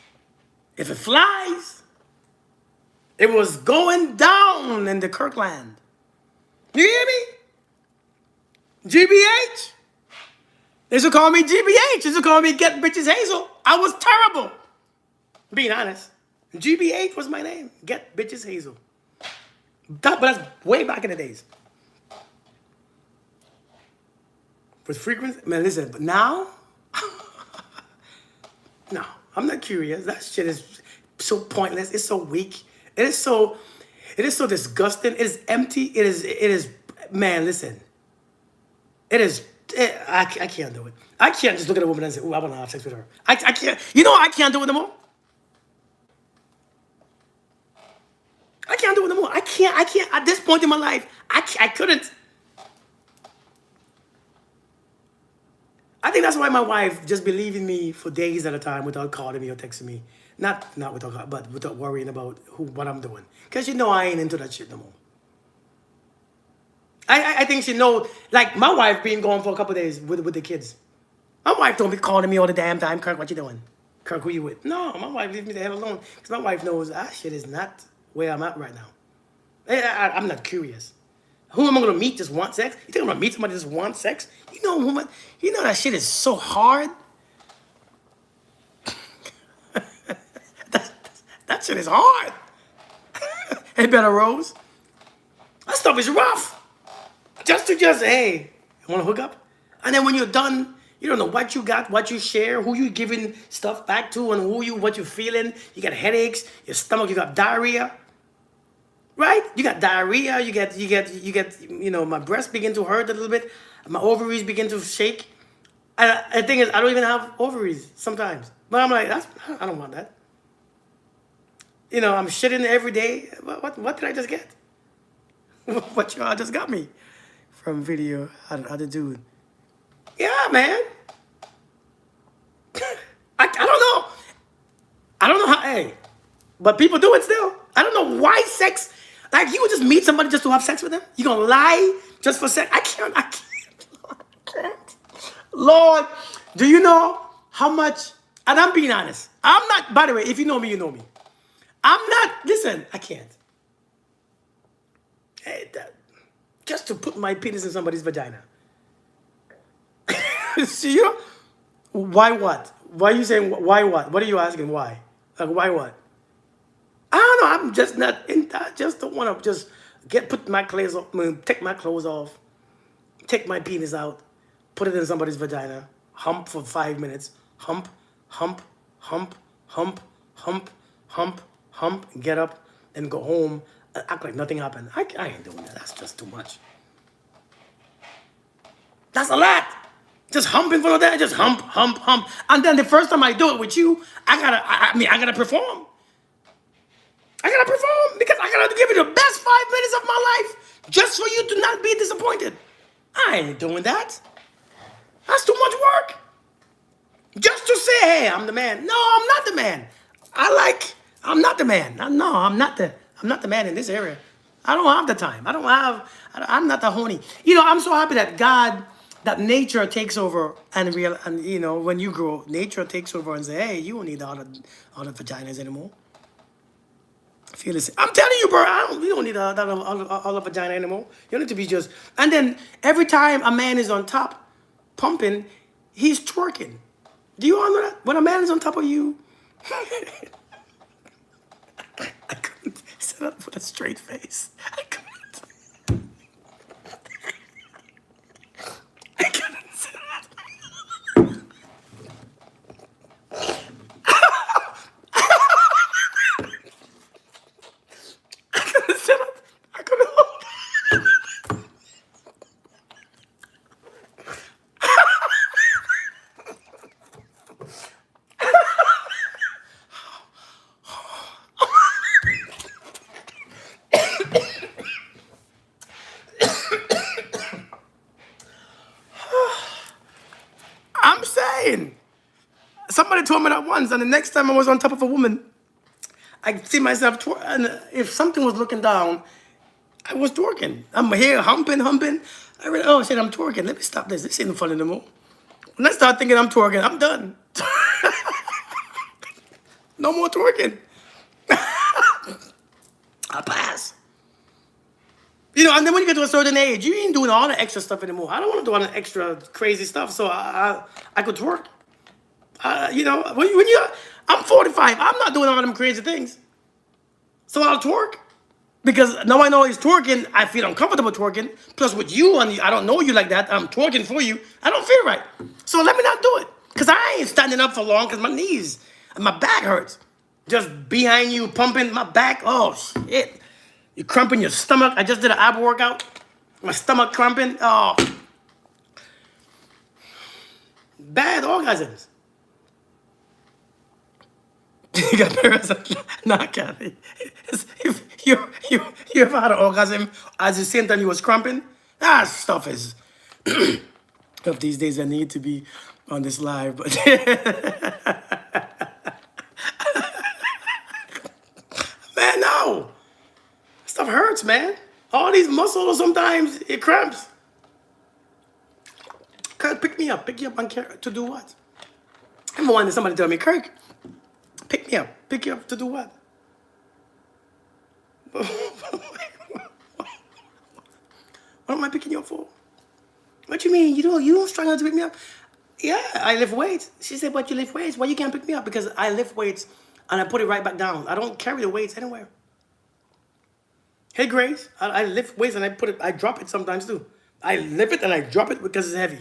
S1: if it flies, it was going down in the Kirkland. You hear me? GBH. They used to call me GBH. They used to call me Get Bitches Hazel. I was terrible. Being honest. GBH was my name. Get Bitches Hazel. But that's way back in the days. With frequency, man, listen, but now, no, I'm not curious. That shit is so pointless. It's so weak. It is so disgusting. It is empty. It is, man, listen. I can't do it. I can't just look at a woman and say, oh, I want to have sex with her. I can't, I can't do it no more. I can't do it no more. I can't, at this point in my life, I couldn't. I think that's why my wife just believed in me for days at a time without calling me or texting me. Not without, but without worrying about what I'm doing. Because I ain't into that shit no more. I think she know, like my wife being gone for a couple of days with the kids. My wife don't be calling me all the damn time. Kirk, what you doing? Kirk, who you with? No, my wife leaves me the hell alone. Because my wife knows that shit is not where I'm at right now. I'm not curious. Who am I gonna meet just want sex? You think I'm gonna meet somebody just want sex? You know that shit is so hard. that shit is hard. Hey, Better Rose. That stuff is rough. Just hey, you wanna hook up? And then when you're done, you don't know what you got, what you share, who you giving stuff back to, and what you feeling. You got headaches, your stomach, you got diarrhea. Right? You got diarrhea, you get, my breasts begin to hurt a little bit, my ovaries begin to shake. And the thing is, I don't even have ovaries sometimes. But I'm like, I don't want that. I'm shitting every day. What did I just get? What y'all just got me from video, how the dude. Yeah, man. I don't know. I don't know how, hey, but people do it still. I don't know why sex. Like, you would just meet somebody just to have sex with them? You gonna lie just for sex? I can't. Lord, do you know how much, and I'm being honest. I'm not, by the way, if you know me, you know me. I'm not, listen, I can't. Hey, just to put my penis in somebody's vagina. See you? Why what? Why are you saying why what? What are you asking? Why? Like why what? I don't know. I'm just not in. I just don't want to just put my clothes off. Take my clothes off. Take my penis out. Put it in somebody's vagina. Hump for 5 minutes. Hump, hump, hump, hump, hump, hump, hump. Get up and go home and act like nothing happened. I ain't doing that. That's just too much. That's a lot. Just hump in front of that. Just hump, hump, hump. And then the first time I do it with you, I gotta perform. I gotta perform because I gotta give you the best 5 minutes of my life just for you to not be disappointed. I ain't doing that. That's too much work. Just to say, hey, I'm the man. No, I'm not the man. I'm not the man. No, I'm not the man in this area. I don't have the time. I'm not the honey. I'm so happy that that nature takes over and when you grow, nature takes over and say, hey, you don't need all the vaginas anymore. Feel this. I'm telling you, bro. We don't need all the vagina anymore. You need to be just. And then every time a man is on top, pumping, he's twerking. Do you all know that? When a man is on top of you, I couldn't sit up with a straight face. I couldn't. I couldn't sit up. I couldn't sit up. I couldn't. I'm saying. Somebody told me that once, and the next time I was on top of a woman, I see myself and if something was looking down, I was twerking. I'm here humping. I realized, oh shit, I'm twerking. Let me stop this. This ain't fun anymore. When I start thinking I'm twerking, I'm done. No more twerking. I pass. And then when you get to a certain age, you ain't doing all the extra stuff anymore. I don't want to do all the extra crazy stuff, so I could twerk. I'm 45. I'm not doing all them crazy things. So I'll twerk. Because now I know he's twerking, I feel uncomfortable twerking. Plus with you, and I don't know you like that, I'm twerking for you. I don't feel right. So let me not do it. Because I ain't standing up for long because my knees and my back hurts. Just behind you, pumping my back. Oh, shit. You're cramping your stomach. I just did an ab workout. My stomach cramping. Oh. Bad orgasms. You got parents not Kathy. If you ever had an orgasm at the same time you was cramping, that stuff is of these days I need to be on this live, but man, no. Stuff hurts, man. All these muscles sometimes it cramps. Kirk, pick me up. Pick you up on to do what? I'm wanting somebody to tell me, Kirk, pick me up. Pick you up to do what? What am I picking you up for? What you mean? You don't struggle to pick me up? Yeah, I lift weights. She said, but you lift weights. Why you can't pick me up? Because I lift weights and I put it right back down. I don't carry the weights anywhere. Hey, Grace, I lift weights and I drop it sometimes too. I lift it and I drop it because it's heavy.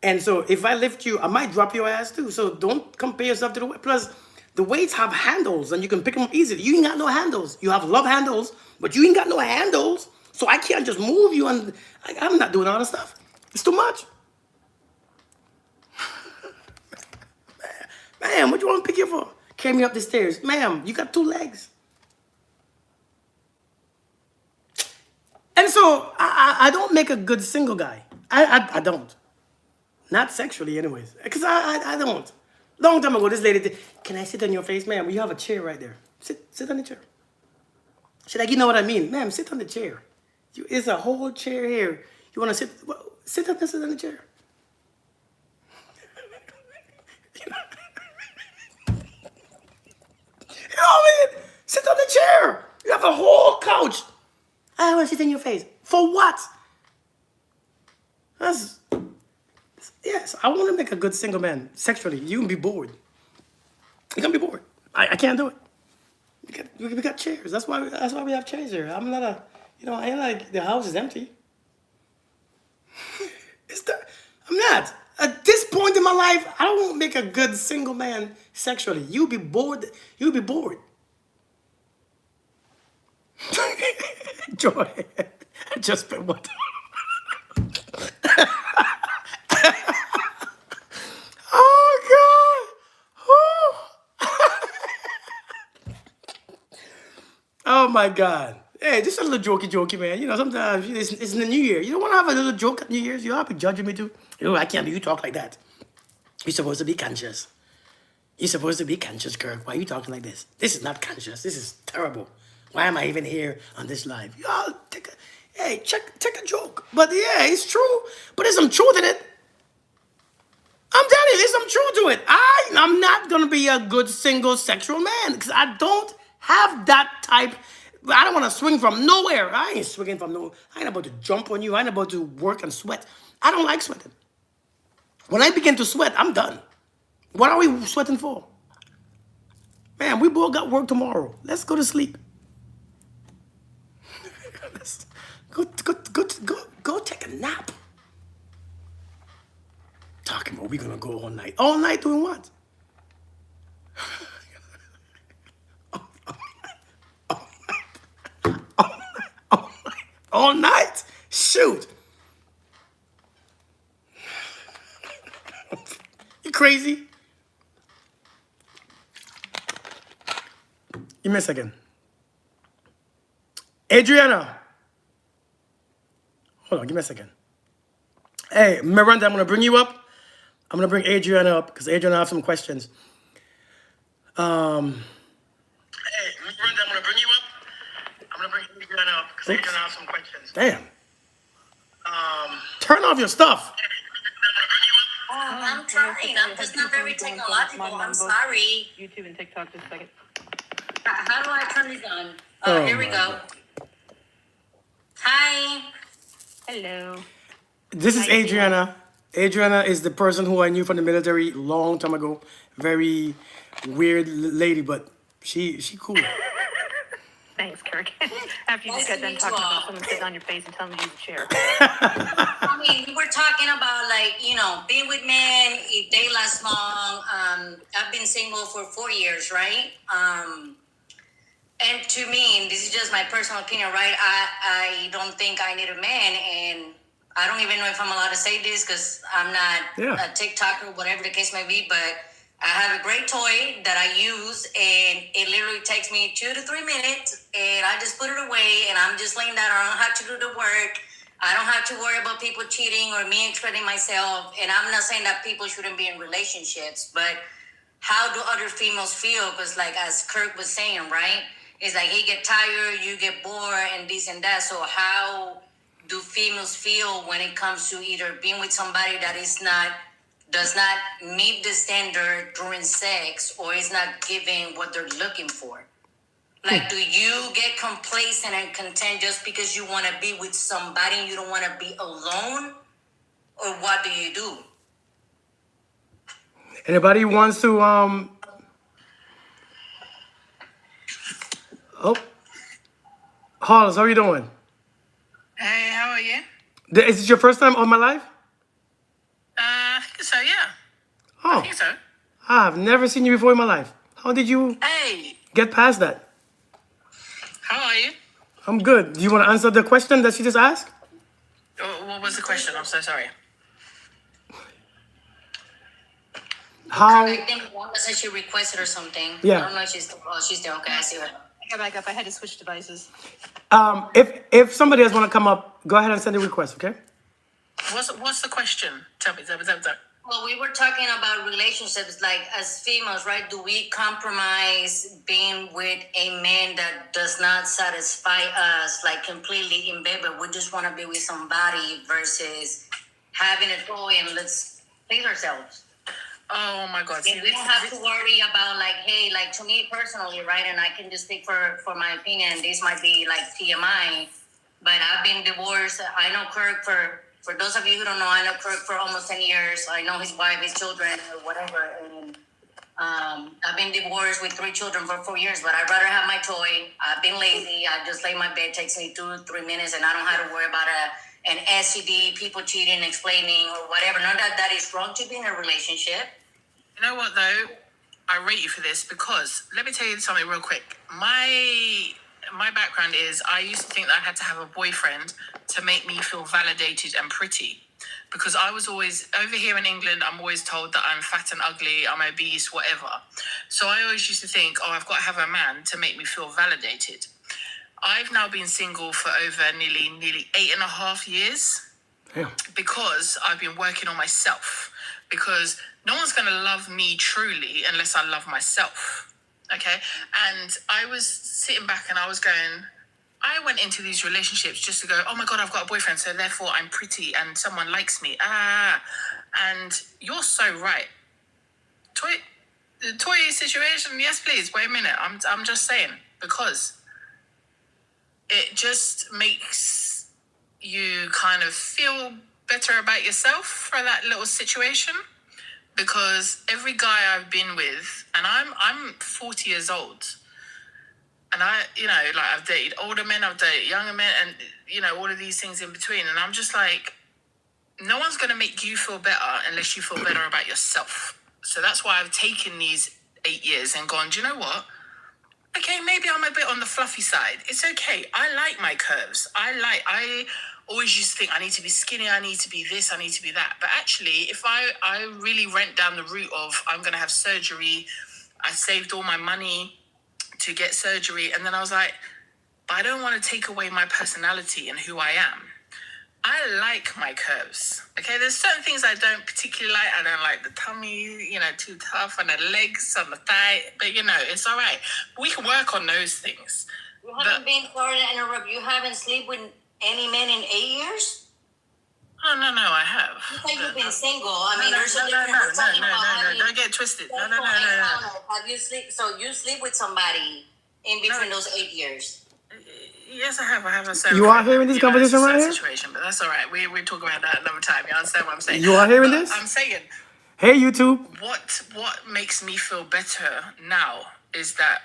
S1: And so if I lift you, I might drop your ass too. So don't compare yourself to the weight. Plus, the weights have handles and you can pick them up easily. You ain't got no handles. You have love handles, but you ain't got no handles. So I can't just move you and I'm not doing all this stuff. It's too much. Ma'am, what you want to pick you up for? Carry me up the stairs. Ma'am, you got 2 legs. And so I don't make a good single guy. I don't. Not sexually anyways. Because I don't. Long time ago, this lady did, can I sit on your face? Ma'am, you have a chair right there. Sit on the chair. She's like, you know what I mean? Ma'am, sit on the chair. It's a whole chair here. You want to sit? Well, sit on the chair. You know what I mean? Sit on the chair. You have a whole couch. I want to sit in your face. For what? Yes, I want to make a good single man sexually. You can be bored. You're gonna be bored. I can't do it. We got chairs. That's why we have chairs here. I'm not a, I ain't like the house is empty. It's the, I'm not. At this point in my life, I don't want to make a good single man sexually. You'll be bored. You'll be bored. Joy. I just spent what? Oh God. Oh my God. Hey, just a little jokey, man. Sometimes it's in the new year. You don't want to have a little joke at New Year's. You have to be judging me too. I can't be. You talk like that. You're supposed to be conscious. You're supposed to be conscious, Kirk. Why are you talking like this? This is not conscious. This is terrible. Why am I even here on this live? Y'all take a joke. But yeah, it's true. But there's some truth in it. I'm telling you, there's some truth to it. I'm not gonna be a good single sexual man because I don't have that type. I don't want to swing from nowhere. I ain't swinging from nowhere. I ain't about to jump on you. I ain't about to work and sweat. I don't like sweating. When I begin to sweat, I'm done. What are we sweating for? Man, we both got work tomorrow. Let's go to sleep. Let's go take a nap. Talking about we gonna go all night. All night doing what? All night? Shoot. You crazy? Give me a second. Adriana. Hold on, give me a second. Hey, Miranda, I'm gonna bring you up. I'm gonna bring Adriana up because Adriana has some questions. Hey, Miranda, I'm gonna bring you up. I'm gonna bring Adriana up because Adriana has some questions. Damn. Turn off your stuff.
S2: I'm trying. I'm just not very technological. I'm sorry.
S3: YouTube and TikTok, just a second.
S2: How do I turn these on?
S1: Oh,
S2: Here we
S1: my
S2: go.
S1: God.
S2: Hi.
S3: Hello.
S1: This is Adriana. Adriana is the person who I knew from the military long time ago. Very weird lady, but she cool.
S3: Thanks, Kirk. After you
S2: Nice
S3: just got
S2: to
S3: done
S2: meet
S3: talking
S2: you all.
S3: about someone sitting on your face and telling you to use a chair.
S2: I mean, we were talking about being with men if they last long. I've been single for 4 years, right? And to me, and this is just my personal opinion, right? I don't think I need a man, and I don't even know if I'm allowed to say this because I'm not
S1: Yeah.
S2: a TikToker, whatever the case may be. But I have a great toy that I use, and it literally takes me 2 to 3 minutes, and I just put it away, and I'm just laying down. I don't have to do the work. I don't have to worry about people cheating or me expressing myself. And I'm not saying that people shouldn't be in relationships, but how do other females feel? Because as Kirk was saying, right? It's like he get tired, you get bored, and this and that. So how do females feel when it comes to either being with somebody that does not meet the standard during sex, or is not giving what they're looking for? Do you get complacent and content just because you want to be with somebody and you don't want to be alone? Or what do you do?
S1: Anybody wants to Oh, Hollis, how are you doing?
S4: Hey, how are you?
S1: Is this your first time on my live?
S4: I think so, yeah.
S1: Oh,
S4: I think so.
S1: I've never seen you before in my life. How did you
S4: Hey,
S1: get past that?
S4: how are you?
S1: I'm good. Do you want to answer the question that she just asked?
S4: What was the question? I'm so sorry.
S1: How?
S2: I think Wanda said she requested or something.
S1: Yeah.
S2: I don't know if she's there. Okay, I see her.
S3: I got back up. I had to switch devices.
S1: If somebody else want to come up, go ahead and send a request, okay?
S4: What's the question? Tell me.
S2: Well, we were talking about relationships, as females, right? Do we compromise being with a man that does not satisfy us, completely in bed, but we just want to be with somebody versus having a toy and let's please ourselves?
S4: Oh my God. See,
S2: And we don't have to worry about hey, to me personally, right? And I can just speak for my opinion. This might be TMI, but I've been divorced. I know Kirk for For those of you who don't know, I know Kirk for almost 10 years. I know his wife, his children, or whatever. And I've been divorced with 3 children for 4 years, but I'd rather have my toy. I've been lazy. I just lay in my bed, takes me 2-3 minutes, and I don't have to worry about an STD, people cheating, explaining, or whatever. None of that is wrong to be in a relationship.
S4: You know what though? I rate you for this because let me tell you something real quick. My background is I used to think that I had to have a boyfriend to make me feel validated and pretty. Because I was always, over here in England, I'm always told that I'm fat and ugly, I'm obese, whatever. So I always used to think, oh, I've got to have a man to make me feel validated. I've now been single for over nearly 8.5 years
S1: Yeah.
S4: because I've been working on myself. Because no one's going to love me truly unless I love myself. Okay? And I was sitting back and I was going, I went into these relationships just to go, oh my God, I've got a boyfriend, so therefore I'm pretty and someone likes me. And you're so right. The toy situation, yes, please. Wait a minute. I'm just saying, because it just makes you kind of feel better about yourself for that little situation. Because every guy I've been with, and I'm 40 years old, and I've dated older men, I've dated younger men, and, all of these things in between. And I'm just like, no one's going to make you feel better unless you feel better about yourself. So that's why I've taken these 8 years and gone, do you know what? Okay, maybe I'm a bit on the fluffy side. It's okay. I like my curves. I always used to think I need to be skinny, I need to be this, I need to be that. But actually, if I really went down the route of I'm going to have surgery, I saved all my money to get surgery, and then I was like, but I don't want to take away my personality and who I am. I like my curves. Okay, there's certain things I don't particularly like. I don't like the tummy, too tough, and the legs on the thigh. But it's all right. We can work on those things.
S2: You haven't been, sorry to interrupt, you haven't slept with any men in 8 years?
S4: Oh, no, I have.
S2: You say you've been single. I mean,
S4: No,
S2: there's a difference. We're talking about having
S4: don't get twisted. No.
S2: sexual encounters. Have you sleep with somebody in between those 8 years?
S4: Yes, I have. I have a certain.
S1: You are hearing this conversation
S4: it's a
S1: right here?
S4: situation, but that's all right. We talk about that another time. You understand what I'm saying?
S1: You are hearing
S4: But
S1: this?
S4: I'm saying
S1: Hey, YouTube.
S4: what makes me feel better now is that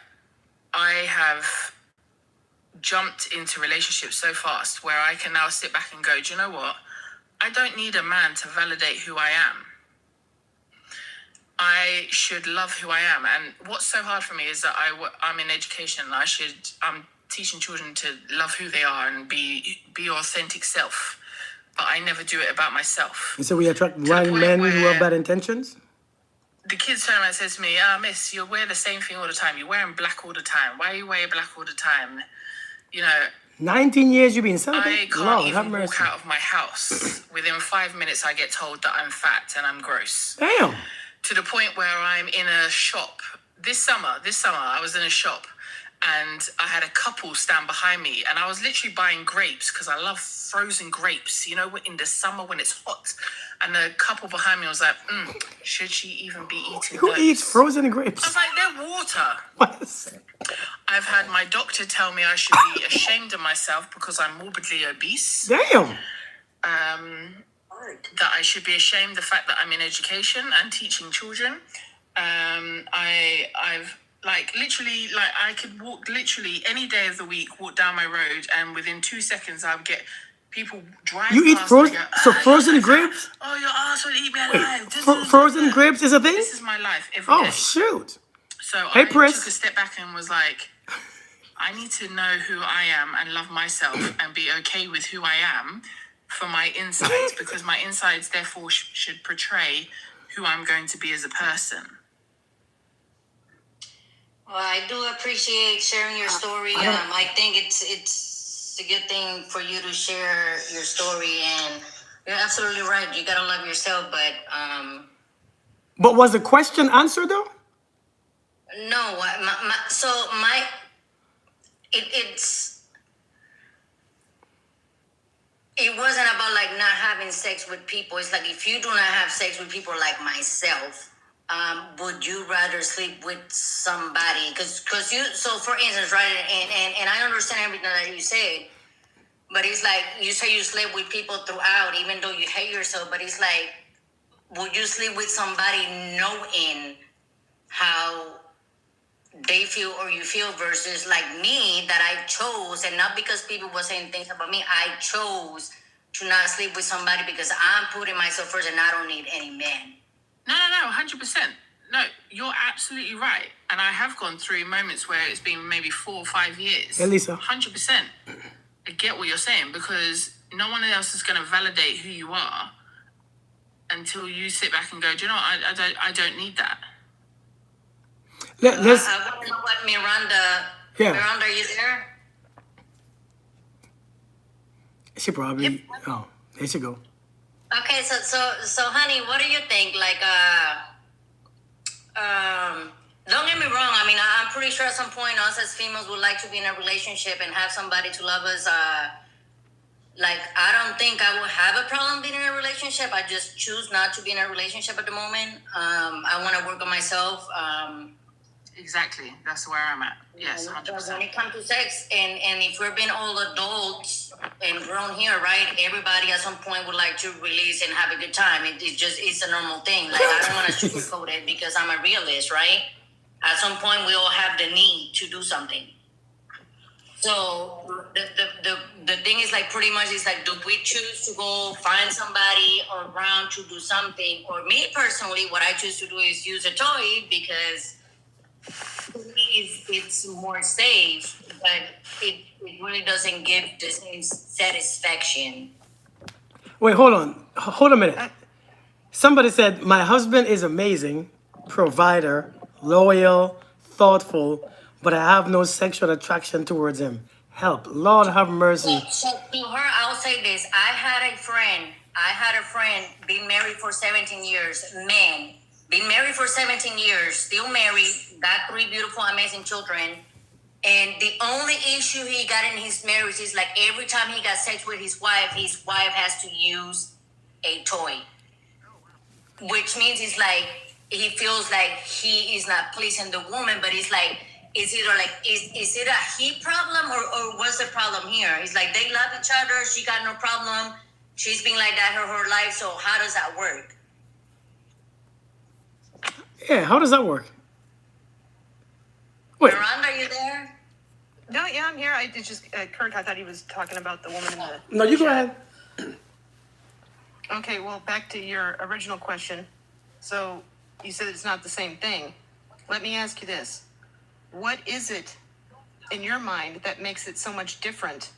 S4: I have jumped into relationships so fast where I can now sit back and go, do you know what? I don't need a man to validate who I am. I should love who I am. And what's so hard for me is that I'm in education. I'm teaching children to love who they are and be your authentic self. But I never do it about myself.
S1: You say we attract
S4: the
S1: young
S4: point
S1: men who
S4: where-
S1: have bad intentions?
S4: The kids turn around and says to me, miss, you wear the same thing all the time. You're wearing black all the time. Why are you wearing black all the time?
S1: 19 years you've been
S4: I
S1: celibate?
S4: can't
S1: Lord, have
S4: even
S1: mercy.
S4: walk out of my house. Within 5 minutes, I get told that I'm fat and I'm gross.
S1: Damn.
S4: To the point where I'm in a shop. This summer, I was in a shop and I had a couple stand behind me and I was literally buying grapes because I love frozen grapes, in the summer when it's hot. And the couple behind me was like, should she even be eating
S1: Who
S4: those?
S1: eats frozen
S4: I
S1: grapes?
S4: was like, they're water.
S1: What is it?
S4: I've had my doctor tell me I should be ashamed of myself because I'm morbidly obese.
S1: Damn.
S4: That I should be ashamed of the fact that I'm in education and teaching children. I've literally I could walk literally any day of the week, walk down my road, and within 2 seconds I would get people driving.
S1: You eat
S4: past
S1: frozen?
S4: and I go,
S1: So frozen grapes?
S4: Oh, your ass would eat me alive.
S1: Frozen grapes is a thing?
S4: This is my life every day.
S1: Oh, shoot.
S4: So
S1: Hey,
S4: I
S1: Pris.
S4: took a step back and was like, I need to know who I am and love myself and be okay with who I am for my insides, because my insides therefore should portray who I'm going to be as a person.
S2: Well, I do appreciate sharing your story. I think it's a good thing for you to share your story, and you're absolutely right. You gotta love yourself, but
S1: But was the question answered though?
S2: no. It wasn't about not having sex with people. It's like, if you do not have sex with people like myself, would you rather sleep with somebody? Because you, so for instance, right, and I understand everything that you said, But it's like you say you sleep with people throughout, even though you hate yourself. But it's like, would you sleep with somebody knowing how they feel or you feel versus like me that I chose, and not because people were saying things about me, I chose to not sleep with somebody because I'm putting myself first and I don't need any man.
S4: No, 100%. No, you're absolutely right. And I have gone through moments where it's been maybe 4 or 5 years.
S1: Hey, Lisa.
S4: 100%. I get what you're saying, because no one else is going to validate who you are until you sit back and go, do you know what? I don't need that.
S1: Let's.
S2: I want to know what Miranda.
S1: Yeah.
S2: Miranda, are you there?
S1: She probably. Oh, there she go.
S2: Okay, so, honey, what do you think? Like, don't get me wrong. I mean, I'm pretty sure at some point us as females would like to be in a relationship and have somebody to love us. Like, I don't think I would have a problem being in a relationship. I just choose not to be in a relationship at the moment. I want to work on myself.
S4: Exactly. That's where I'm at. Yes,
S2: When
S4: 100%.
S2: it comes to sex, and if we're being all adults and grown here, right? Everybody at some point would like to release and have a good time. It's a normal thing. Like, I don't want to sugarcoat it because I'm a realist, right? At some point, we all have the need to do something. So the thing is, like, pretty much it's like, do we choose to go find somebody around to do something? Or me personally, what I choose to do is use a toy because to me it's more safe, but it really doesn't give the same satisfaction.
S1: Wait, hold on. Hold a minute. Somebody said, my husband is amazing, provider, loyal, thoughtful, but I have no sexual attraction towards him. Help. Lord have mercy.
S2: So to her, I'll say this. I had a friend been married for 17 years, man. Been married for 17 years, still married, got 3 beautiful, amazing children. And the only issue he got in his marriage is like every time he got sex with his wife has to use a toy. Which means it's like he feels like he is not pleasing the woman, but it's like, is it a he problem or what's the problem here? It's like they love each other, she got no problem, she's been like that her whole life, so how does that work?
S1: Yeah, how does that work? Wait,
S2: Miranda, are you there?
S3: No, yeah, I'm here. I did just Kirk. I thought he was talking about the woman in the.
S1: no, you go
S3: chat.
S1: ahead.
S3: Okay, well, back to your original question. So you said it's not the same thing. Let me ask you this: what is it in your mind that makes it so much different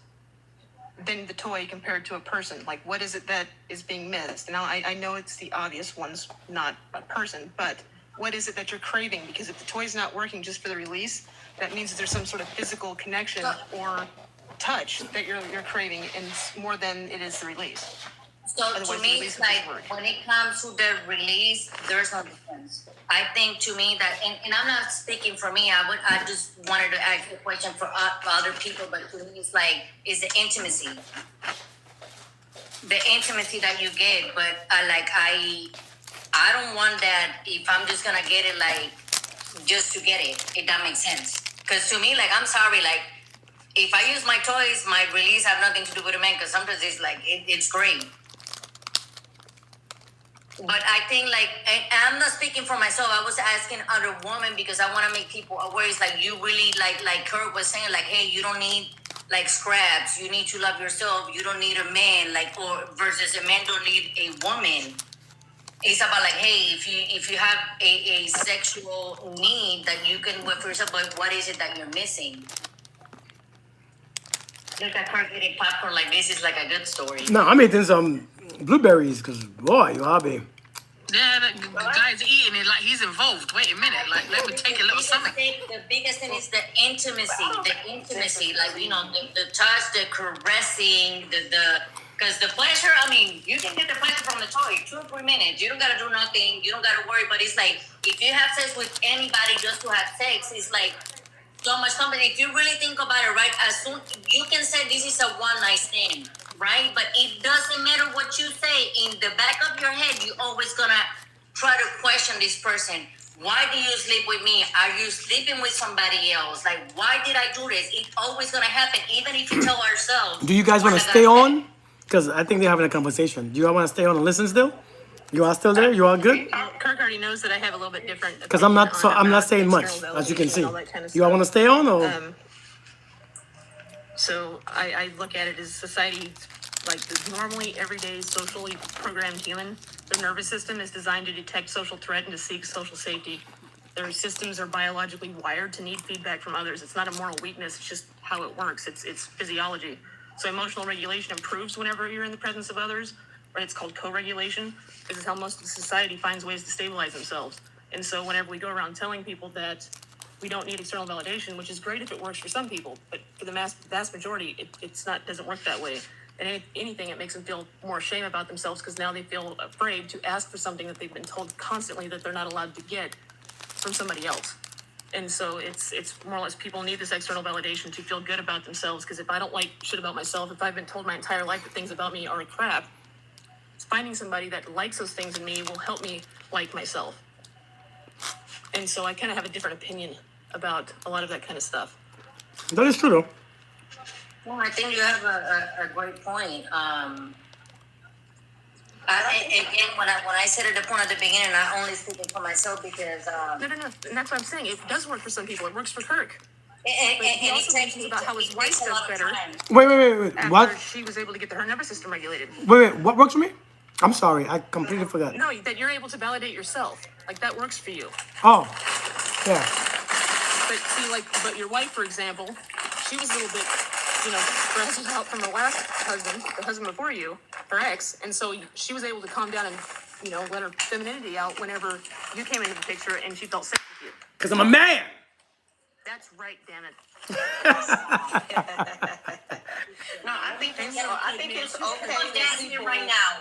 S3: than the toy compared to a person? Like, what is it that is being missed? Now, I know it's the obvious one's not a person, but what is it that you're craving? Because if the toy's not working just for the release, that means that there's some sort of physical connection or touch that you're craving, and it's more than it is the release.
S2: So
S3: Otherwise,
S2: to
S3: the
S2: me,
S3: release
S2: it's
S3: would just
S2: like
S3: work.
S2: when it comes to the release, there's no difference. I think to me that, and I'm not speaking for me. I just wanted to ask a question for other people, but to me, it's like is the intimacy that you get. But I don't want that if I'm just gonna get it like just to get it. If that makes sense. Because to me, like, I'm sorry, like, if I use my toys, my release have nothing to do with a man. Because sometimes it's like it's great. But I think, like, and I'm not speaking for myself. I was asking other women because I want to make people aware. It's like you really, like Kurt was saying, like, hey, you don't need like scraps. You need to love yourself. You don't need a man, like, or versus a man don't need a woman. It's about like, hey, if you have a sexual need that you can work for yourself, but what is it that you're missing? Look at Kurt eating popcorn like this is like a good story.
S1: No, I'm eating some blueberries because, boy, you hobby.
S4: Yeah, the guy's eating it like he's involved. Wait a minute. Like, let me take a little something.
S2: The biggest thing is the intimacy. Like, you know, the touch, the caressing, because the pleasure, I mean, you can get the pleasure from the toy, 2 or 3 minutes. You don't got to do nothing. You don't got to worry. But it's like, if you have sex with anybody just to have sex, it's like so much company. If you really think about it, right, as soon you can say this is a one-night stand, right? But it doesn't matter what you say. In the back of your head, you always going to try to question this person. Why do you sleep with me? Are you sleeping with somebody else? Like, why did I do this? It's always gonna happen, even if you tell ourselves.
S1: Do you guys
S2: we're
S1: want to
S2: not
S1: stay
S2: gonna
S1: on? Because I think they're having a conversation. Do you all want to stay on and listen still? You all still there? You all good?
S3: Kirk already knows that I have a little bit different.
S1: Because I'm not
S3: opinion
S1: I'm not
S3: about
S1: saying much,
S3: external
S1: as you can
S3: validation
S1: see.
S3: and all that kind of
S1: You all
S3: stuff.
S1: want to stay on or?
S3: So I look at it as society, like the normally everyday socially programmed human. Their nervous system is designed to detect social threat and to seek social safety. Their systems are biologically wired to need feedback from others. It's not a moral weakness. It's just how it works. It's physiology. So emotional regulation improves whenever you're in the presence of others, or it's called co-regulation. This is how most of society finds ways to stabilize themselves. And so whenever we go around telling people that we don't need external validation, which is great if it works for some people, but for the vast majority, doesn't work that way. And if anything, it makes them feel more shame about themselves because now they feel afraid to ask for something that they've been told constantly that they're not allowed to get from somebody else. And so it's more or less people need this external validation to feel good about themselves. Because if I don't like shit about myself, if I've been told my entire life that things about me are crap, finding somebody that likes those things in me will help me like myself. And so I kind of have a different opinion about a lot of that kind of stuff.
S1: That is true though.
S2: Well, I think you have a great point. Again, when I said at the point at the beginning, I only speaking for myself because
S3: No. And that's what I'm saying. It does work for some people. It works for Kirk.
S2: and
S3: He
S2: it
S3: also
S2: takes
S3: mentions about how his
S2: it
S3: wife
S2: takes a
S3: does
S2: lot of
S3: better.
S2: time.
S1: Wait.
S3: After
S1: What?
S3: she was able to get her nervous system regulated.
S1: Wait. What works for me? I'm sorry. I completely forgot.
S3: No, that you're able to validate yourself. Like that works for you.
S1: Oh, yeah.
S3: But see, but your wife, for example, she was a little bit, stressed out from her last husband, the husband before you, her ex, and so she was able to calm down and, let her femininity out whenever you came into the picture, and she felt safe with you.
S1: Because I'm a man.
S3: That's right, damn it.
S5: No, I think it's okay
S2: Put
S5: that
S2: Jasmine
S5: people.
S2: right now.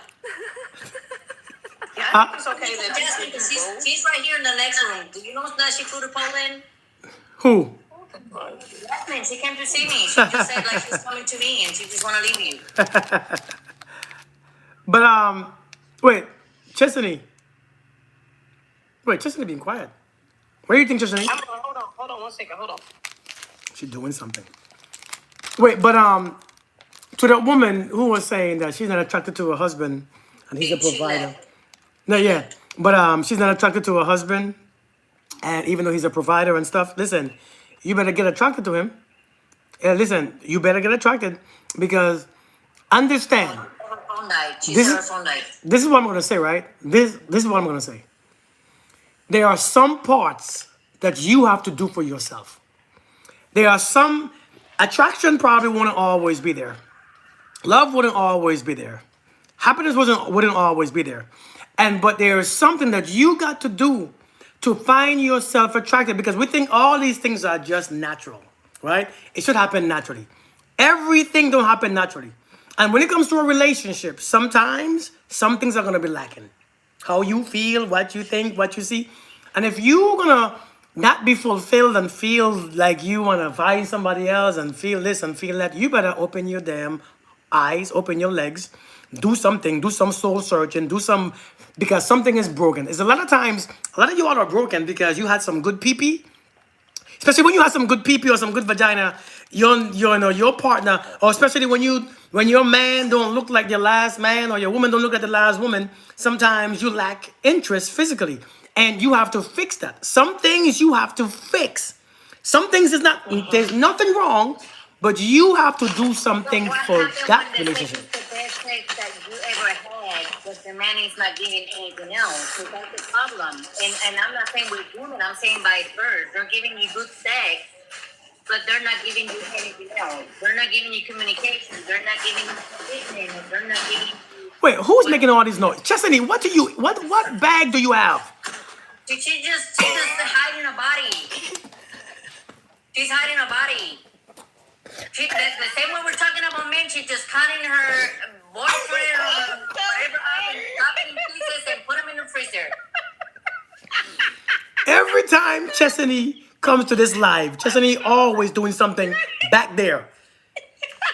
S5: Yeah, I think it's okay that
S2: Jasmine,
S5: people.
S2: because she's right here in the next room. Do you know that she flew to Poland?
S1: Who?
S2: Jasmine, she came to see me. She just said like she's coming to me and she just wanna leave you.
S1: But wait, Chesney. Wait, Chesney being quiet. What do you think, Chesney?
S5: Hold on 1 second. Hold on.
S1: She's doing something. Wait, but to the woman who was saying that she's not attracted to her husband and he's a
S2: She
S1: provider.
S2: left.
S1: No, yeah, but she's not attracted to her husband, and even though he's a provider and stuff, listen, you better get attracted to him. Listen, you better get attracted because understand.
S2: Her phone died. She
S1: This
S2: said her
S1: is-
S2: phone died.
S1: This is what I'm gonna say, right? This is what I'm gonna say. There are some parts that you have to do for yourself. There are some attraction probably wouldn't always be there. Love wouldn't always be there. Happiness wouldn't always be there. But there is something that you got to do to find yourself attractive because we think all these things are just natural, right? It should happen naturally. Everything don't happen naturally. And when it comes to a relationship, sometimes some things are gonna be lacking. How you feel, what you think, what you see. And if you're gonna not be fulfilled and feel like you wanna find somebody else and feel this and feel that, you better open your damn eyes, open your legs, do something, do some soul searching, because something is broken. It's a lot of times, a lot of you all are broken because you had some good pee-pee. Especially when you have some good pee-pee or some good vagina, your partner, or especially when your man don't look like your last man or your woman don't look like the last woman, sometimes you lack interest physically. And you have to fix that. Some things you have to fix. Some things there's nothing wrong, but you have to do something
S2: What
S1: for
S2: happened
S1: that
S2: when the sex
S1: relationship.
S2: is the best sex that you ever had, but the man is not giving anything else? So that's the problem. And I'm not saying with women, I'm saying vice versa. They're giving you good sex, but they're not giving you anything else. They're not giving you communication. They're not giving you commitment. They're not giving you.
S1: Wait, who's making all these noise? Chesney, what bag do you have?
S2: She's just hiding a body. She's hiding a body. The same way we're talking about men, she's just cutting her boyfriend or whatever up and chopping pieces and put them in the freezer.
S1: Every time Chesney comes to this live, Chesney always doing something back there.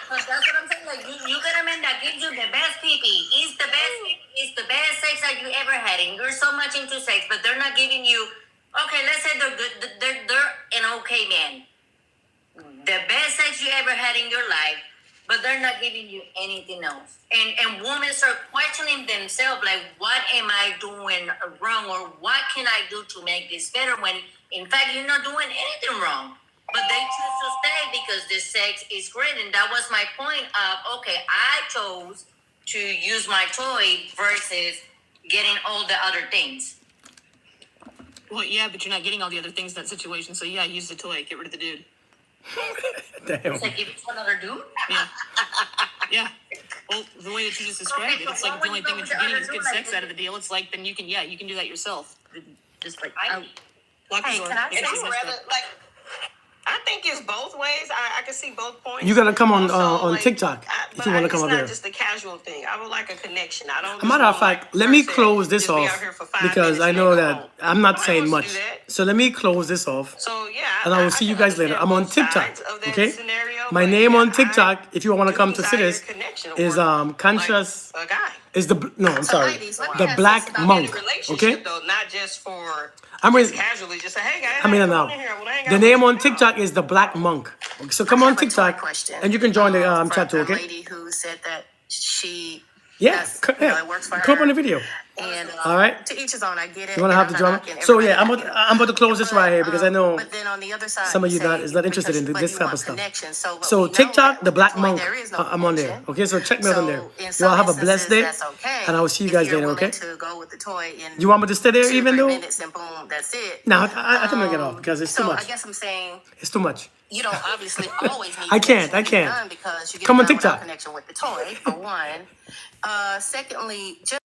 S2: So that's what I'm saying. Like you get a man that gives you the best pee-pee. It's the best sex that you ever had, and you're so much into sex, but they're not giving you Okay, let's say they're good. They're an okay man. The best sex you ever had in your life, but they're not giving you anything else. And women start questioning themselves, like, what am I doing wrong, or what can I do to make this better? When in fact you're not doing anything wrong, but they choose to stay because the sex is great. And that was my point of, okay, I chose to use my toy versus getting all the other things.
S3: Well, yeah, but you're not getting all the other things in that situation. So yeah, use the toy. Get rid of the dude.
S1: Damn.
S2: It's like, give it to another dude.
S3: Yeah. Yeah. Well, the way that you just described it, it's like the only thing that you're getting is good sex out of the deal. It's like, then you can do that yourself. Just like, lock the
S5: Hey,
S3: door.
S5: can I
S3: Get
S5: say
S3: your sex
S5: rather
S3: done.
S5: like? I think it's both ways. I can see both points.
S1: You gotta come on
S5: Also,
S1: on TikTok if you want to come
S5: it's
S1: up
S5: not
S1: here.
S5: just a casual thing. I would like a connection. I don't.
S1: A matter of
S5: just want,
S1: fact,
S5: like,
S1: let me
S5: person
S1: close this
S5: just be out
S1: off
S5: here for 5
S1: because
S5: minutes
S1: I
S5: and
S1: know
S5: then go
S1: that
S5: home.
S1: I'm not
S5: Nobody
S1: saying
S5: wants to
S1: much.
S5: do that.
S1: So let me close this off.
S5: So yeah,
S1: And I will see you
S5: can
S1: guys later.
S5: understand
S1: I'm on
S5: both
S1: TikTok.
S5: sides of that
S1: Okay?
S5: scenario,
S1: My
S5: but
S1: name
S5: yeah,
S1: on TikTok, if you want to
S5: do
S1: come to see
S5: desire
S1: this,
S5: connection or
S1: is conscious
S5: like a guy.
S1: is the no, I'm sorry,
S6: ladies, let me
S1: the
S6: ask
S1: Black
S6: this about
S1: Monk.
S5: In a relationship
S1: Okay?
S5: though, not just for
S1: I'm
S5: just
S1: with-
S5: casually, just say, hey guys,
S1: I mean
S5: come
S1: now.
S5: on in here. I wanna hang
S1: The
S5: out
S1: name
S5: with
S1: on
S5: you."
S1: TikTok is the Black Monk. Okay, so come
S6: I
S1: on
S6: have a toy
S1: TikTok
S6: question,
S1: and you can join the
S6: from
S1: chat too.
S6: a
S1: Okay?
S6: lady who said that she
S1: Yeah,
S6: yes,
S1: yeah.
S6: it works for
S1: Come up
S6: her.
S1: on the video.
S6: And
S1: All right.
S6: to each his own. I get it.
S1: You want to
S6: and
S1: have the
S6: I'm not
S1: drama?
S6: knocking
S1: So yeah,
S6: everybody.
S1: I'm about to close this right here because I know
S6: But then on the other side,
S1: some of you
S6: say
S1: is not interested
S6: because-
S1: in
S6: but
S1: this
S6: you
S1: type
S6: want
S1: of stuff.
S6: connection. So, but
S1: So
S6: we know
S1: TikTok,
S6: that
S1: the
S6: with
S1: Black
S6: toy,
S1: Monk,
S6: there is no
S1: I'm on there.
S6: connection.
S1: Okay, so check me out on there.
S6: So in
S1: You all
S6: some
S1: have a blessed day,
S6: instances, that's okay.
S1: and I will see you
S6: If
S1: guys
S6: you're
S1: later. Okay?
S6: willing to go with the toy in
S1: You want me to stay there
S6: 2 or
S1: even
S6: 3
S1: though?
S6: minutes and boom, that's it.
S1: No, I can make it off because it's too
S6: So I
S1: much.
S6: guess I'm saying
S1: It's too much.
S6: you don't obviously always need
S1: I can't,
S6: connection
S1: I
S6: to get
S1: can't.
S6: done because you get
S1: Come on
S6: done without
S1: TikTok.
S6: connection with the toy, for one. Secondly, just